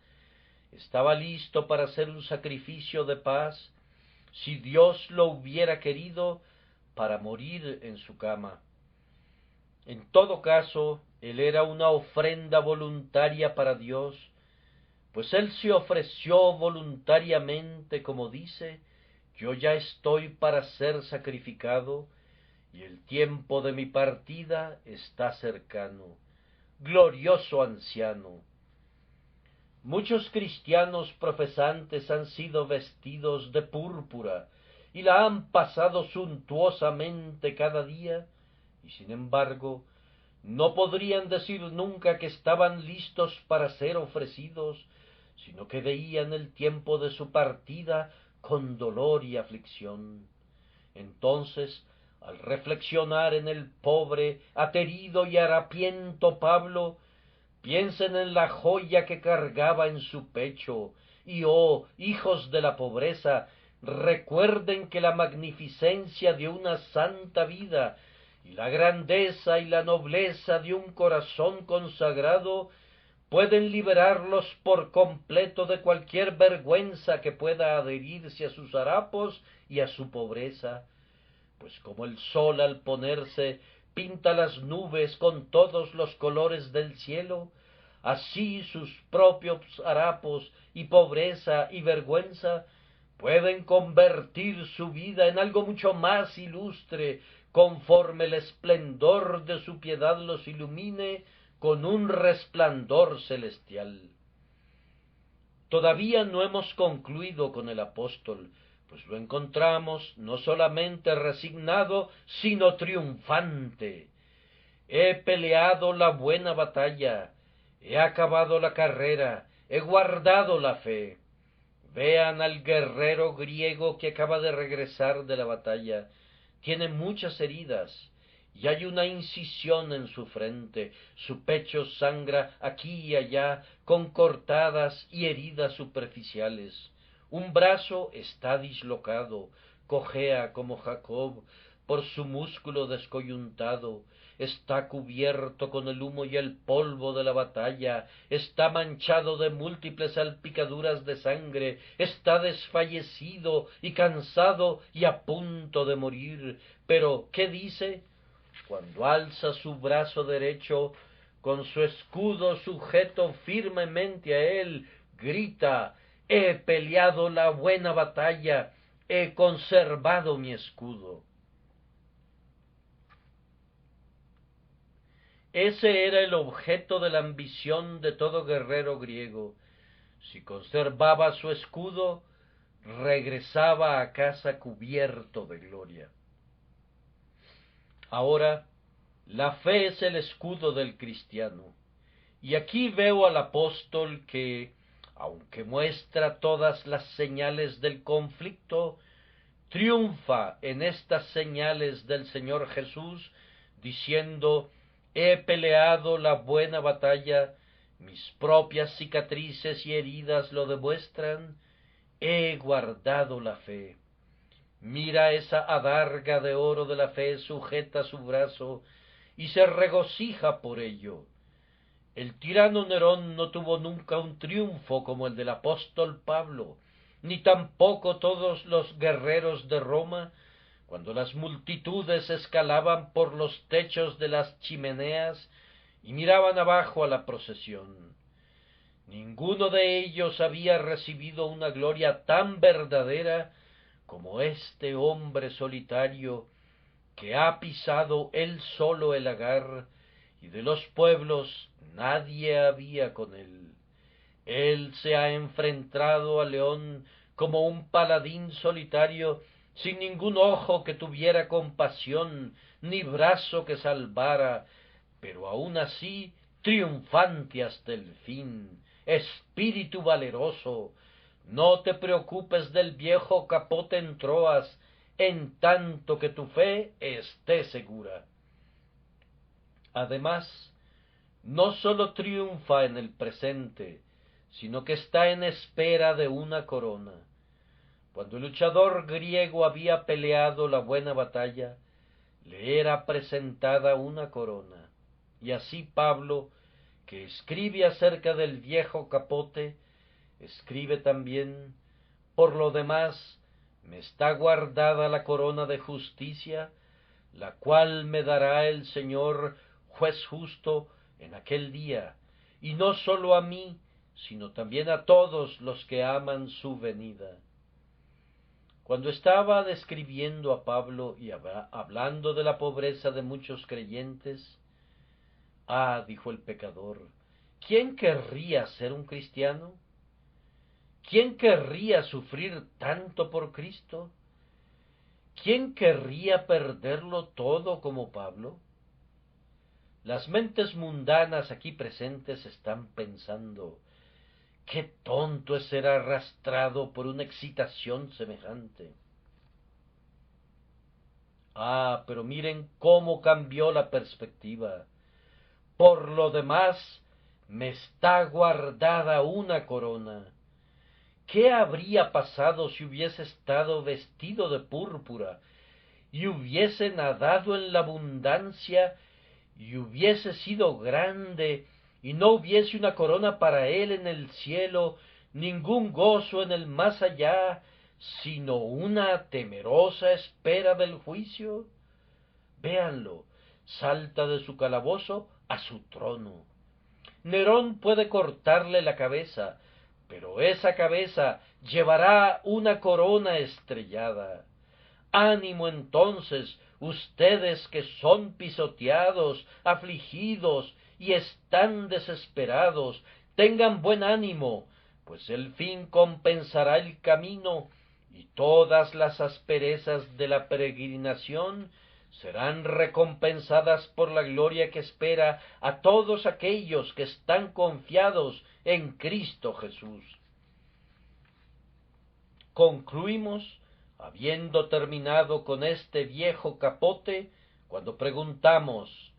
Estaba listo para ser un sacrificio de paz, si Dios lo hubiera querido, para morir en su cama. En todo caso, él era una ofrenda voluntaria para Dios, pues él se ofreció voluntariamente, como dice, yo ya estoy para ser sacrificado, y el tiempo de mi partida está cercano. Glorioso anciano. Muchos cristianos profesantes han sido vestidos de púrpura y la han pasado suntuosamente cada día, y sin embargo no podrían decir nunca que estaban listos para ser ofrecidos, sino que veían el tiempo de su partida con dolor y aflicción. Entonces, al reflexionar en el pobre, aterido y harapiento Pablo, piensen en la joya que cargaba en su pecho, y oh, hijos de la pobreza, recuerden que la magnificencia de una santa vida y la grandeza y la nobleza de un corazón consagrado pueden liberarlos por completo de cualquier vergüenza que pueda adherirse a sus harapos y a su pobreza, pues como el sol al ponerse pinta las nubes con todos los colores del cielo, así sus propios harapos y pobreza y vergüenza pueden convertir su vida en algo mucho más ilustre, conforme el esplendor de su piedad los ilumine con un resplandor celestial. Todavía no hemos concluido con el apóstol, pues lo encontramos no solamente resignado, sino triunfante. He peleado la buena batalla, he acabado la carrera, he guardado la fe. Vean al guerrero griego que acaba de regresar de la batalla. Tiene muchas heridas, y hay una incisión en su frente, su pecho sangra aquí y allá, con cortadas y heridas superficiales. Un brazo está dislocado, cojea como Jacob, por su músculo descoyuntado, está cubierto con el humo y el polvo de la batalla, está manchado de múltiples salpicaduras de sangre, está desfallecido y cansado y a punto de morir. Pero, ¿qué dice? Cuando alza su brazo derecho, con su escudo sujeto firmemente a él, grita: he peleado la buena batalla, he conservado mi escudo. Ese era el objeto de la ambición de todo guerrero griego. Si conservaba su escudo, regresaba a casa cubierto de gloria. Ahora, la fe es el escudo del cristiano. Y aquí veo al apóstol que, aunque muestra todas las señales del conflicto, triunfa en estas señales del Señor Jesús, diciendo: he peleado la buena batalla, mis propias cicatrices y heridas lo demuestran, he guardado la fe. Mira esa adarga de oro de la fe sujeta a su brazo y se regocija por ello. El tirano Nerón no tuvo nunca un triunfo como el del apóstol Pablo, ni tampoco todos los guerreros de Roma, cuando las multitudes escalaban por los techos de las chimeneas y miraban abajo a la procesión. Ninguno de ellos había recibido una gloria tan verdadera como este hombre solitario que ha pisado él solo el lagar, y de los pueblos nadie había con él. Él se ha enfrentado al león como un paladín solitario, sin ningún ojo que tuviera compasión, ni brazo que salvara, pero aun así triunfante hasta el fin. Espíritu valeroso, no te preocupes del viejo capote en Troas, en tanto que tu fe esté segura. Además, no sólo triunfa en el presente, sino que está en espera de una corona. Cuando el luchador griego había peleado la buena batalla, le era presentada una corona. Y así Pablo, que escribe acerca del viejo capote, escribe también: por lo demás, me está guardada la corona de justicia, la cual me dará el Señor, juez justo, en aquel día, y no sólo a mí, sino también a todos los que aman su venida. Cuando estaba describiendo a Pablo y hablando de la pobreza de muchos creyentes, dijo el pecador, ¿quién querría ser un cristiano? ¿Quién querría sufrir tanto por Cristo? ¿Quién querría perderlo todo como Pablo? Las mentes mundanas aquí presentes están pensando: qué tonto es ser arrastrado por una excitación semejante. Pero miren cómo cambió la perspectiva. Por lo demás, me está guardada una corona. ¿Qué habría pasado si hubiese estado vestido de púrpura y hubiese nadado en la abundancia y hubiese sido grande y no hubiese una corona para él en el cielo, ningún gozo en el más allá, sino una temerosa espera del juicio? Véanlo, salta de su calabozo a su trono. Nerón puede cortarle la cabeza, pero esa cabeza llevará una corona estrellada. Ánimo entonces, ustedes que son pisoteados, afligidos y están desesperados, tengan buen ánimo, pues el fin compensará el camino, y todas las asperezas de la peregrinación serán recompensadas por la gloria que espera a todos aquellos que están confiados en Cristo Jesús. Concluimos, habiendo terminado con este viejo capote, cuando preguntamos,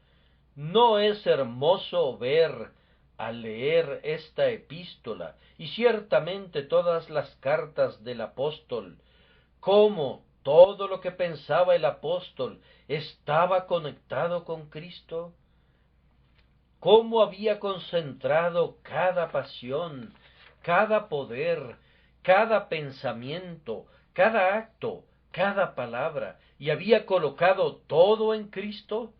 ¿no es hermoso ver al leer esta epístola, y ciertamente todas las cartas del apóstol, cómo todo lo que pensaba el apóstol estaba conectado con Cristo? ¿Cómo había concentrado cada pasión, cada poder, cada pensamiento, cada acto, cada palabra, y había colocado todo en Cristo?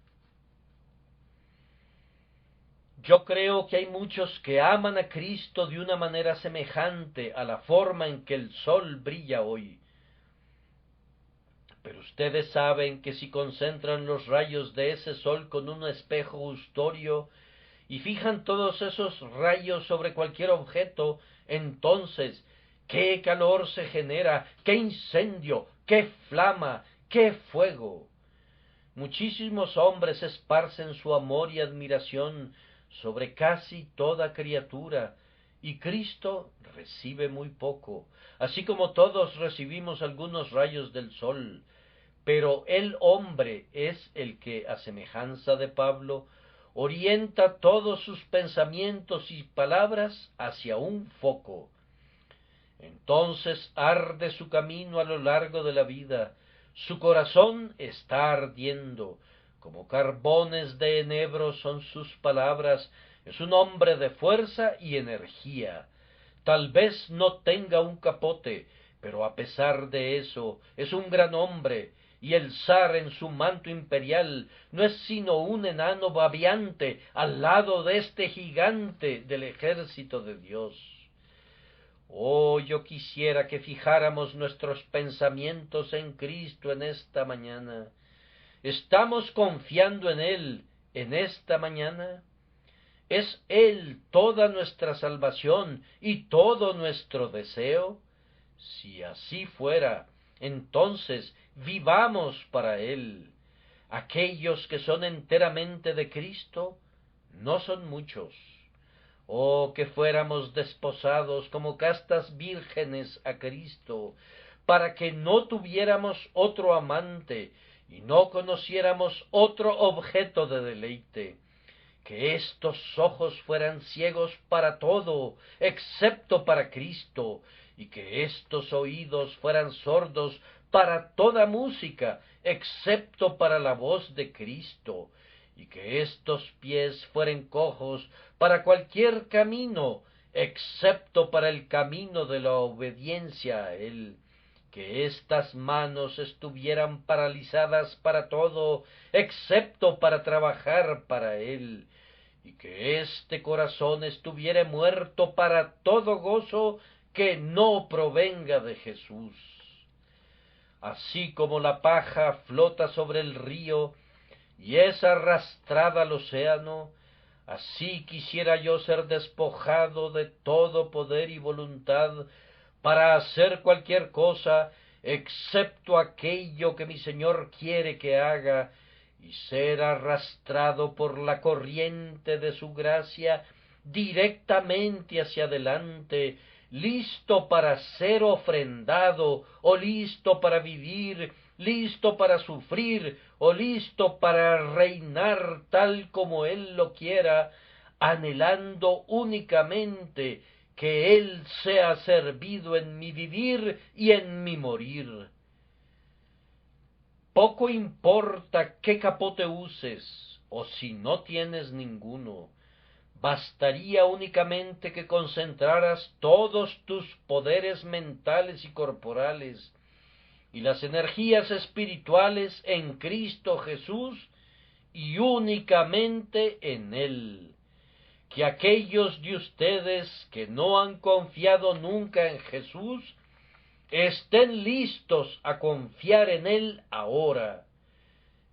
Yo creo que hay muchos que aman a Cristo de una manera semejante a la forma en que el sol brilla hoy. Pero ustedes saben que si concentran los rayos de ese sol con un espejo gustorio y fijan todos esos rayos sobre cualquier objeto, entonces, ¡qué calor se genera! ¡Qué incendio! ¡Qué flama! ¡Qué fuego! Muchísimos hombres esparcen su amor y admiración sobre casi toda criatura, y Cristo recibe muy poco, así como todos recibimos algunos rayos del sol, pero el hombre es el que, a semejanza de Pablo, orienta todos sus pensamientos y palabras hacia un foco. Entonces arde su camino a lo largo de la vida, su corazón está ardiendo, como carbones de enebro son sus palabras, es un hombre de fuerza y energía. Tal vez no tenga un capote, pero a pesar de eso es un gran hombre, y el zar en su manto imperial no es sino un enano babeante al lado de este gigante del ejército de Dios. Oh, yo quisiera que fijáramos nuestros pensamientos en Cristo en esta mañana. ¿Estamos confiando en Él en esta mañana? ¿Es Él toda nuestra salvación y todo nuestro deseo? Si así fuera, entonces vivamos para Él. Aquellos que son enteramente de Cristo no son muchos. Oh, que fuéramos desposados como castas vírgenes a Cristo, para que no tuviéramos otro amante y no conociéramos otro objeto de deleite. Que estos ojos fueran ciegos para todo, excepto para Cristo, y que estos oídos fueran sordos para toda música, excepto para la voz de Cristo, y que estos pies fueran cojos para cualquier camino, excepto para el camino de la obediencia a Él, que estas manos estuvieran paralizadas para todo, excepto para trabajar para Él, y que este corazón estuviera muerto para todo gozo que no provenga de Jesús. Así como la paja flota sobre el río y es arrastrada al océano, así quisiera yo ser despojado de todo poder y voluntad para hacer cualquier cosa, excepto aquello que mi Señor quiere que haga, y ser arrastrado por la corriente de su gracia directamente hacia adelante, listo para ser ofrendado, o listo para vivir, listo para sufrir, o listo para reinar tal como Él lo quiera, anhelando únicamente que Él sea servido en mi vivir y en mi morir. Poco importa qué capote uses, o si no tienes ninguno, bastaría únicamente que concentraras todos tus poderes mentales y corporales y las energías espirituales en Cristo Jesús y únicamente en Él. Que aquellos de ustedes que no han confiado nunca en Jesús estén listos a confiar en Él ahora.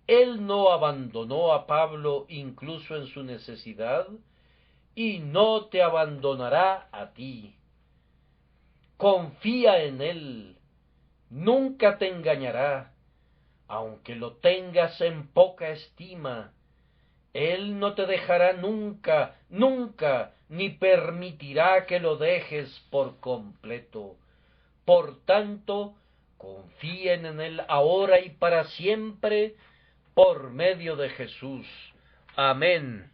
Él no abandonó a Pablo incluso en su necesidad, y no te abandonará a ti. Confía en Él, nunca te engañará, aunque lo tengas en poca estima. Él no te dejará nunca, nunca, ni permitirá que lo dejes por completo. Por tanto, confíen en Él ahora y para siempre, por medio de Jesús. Amén.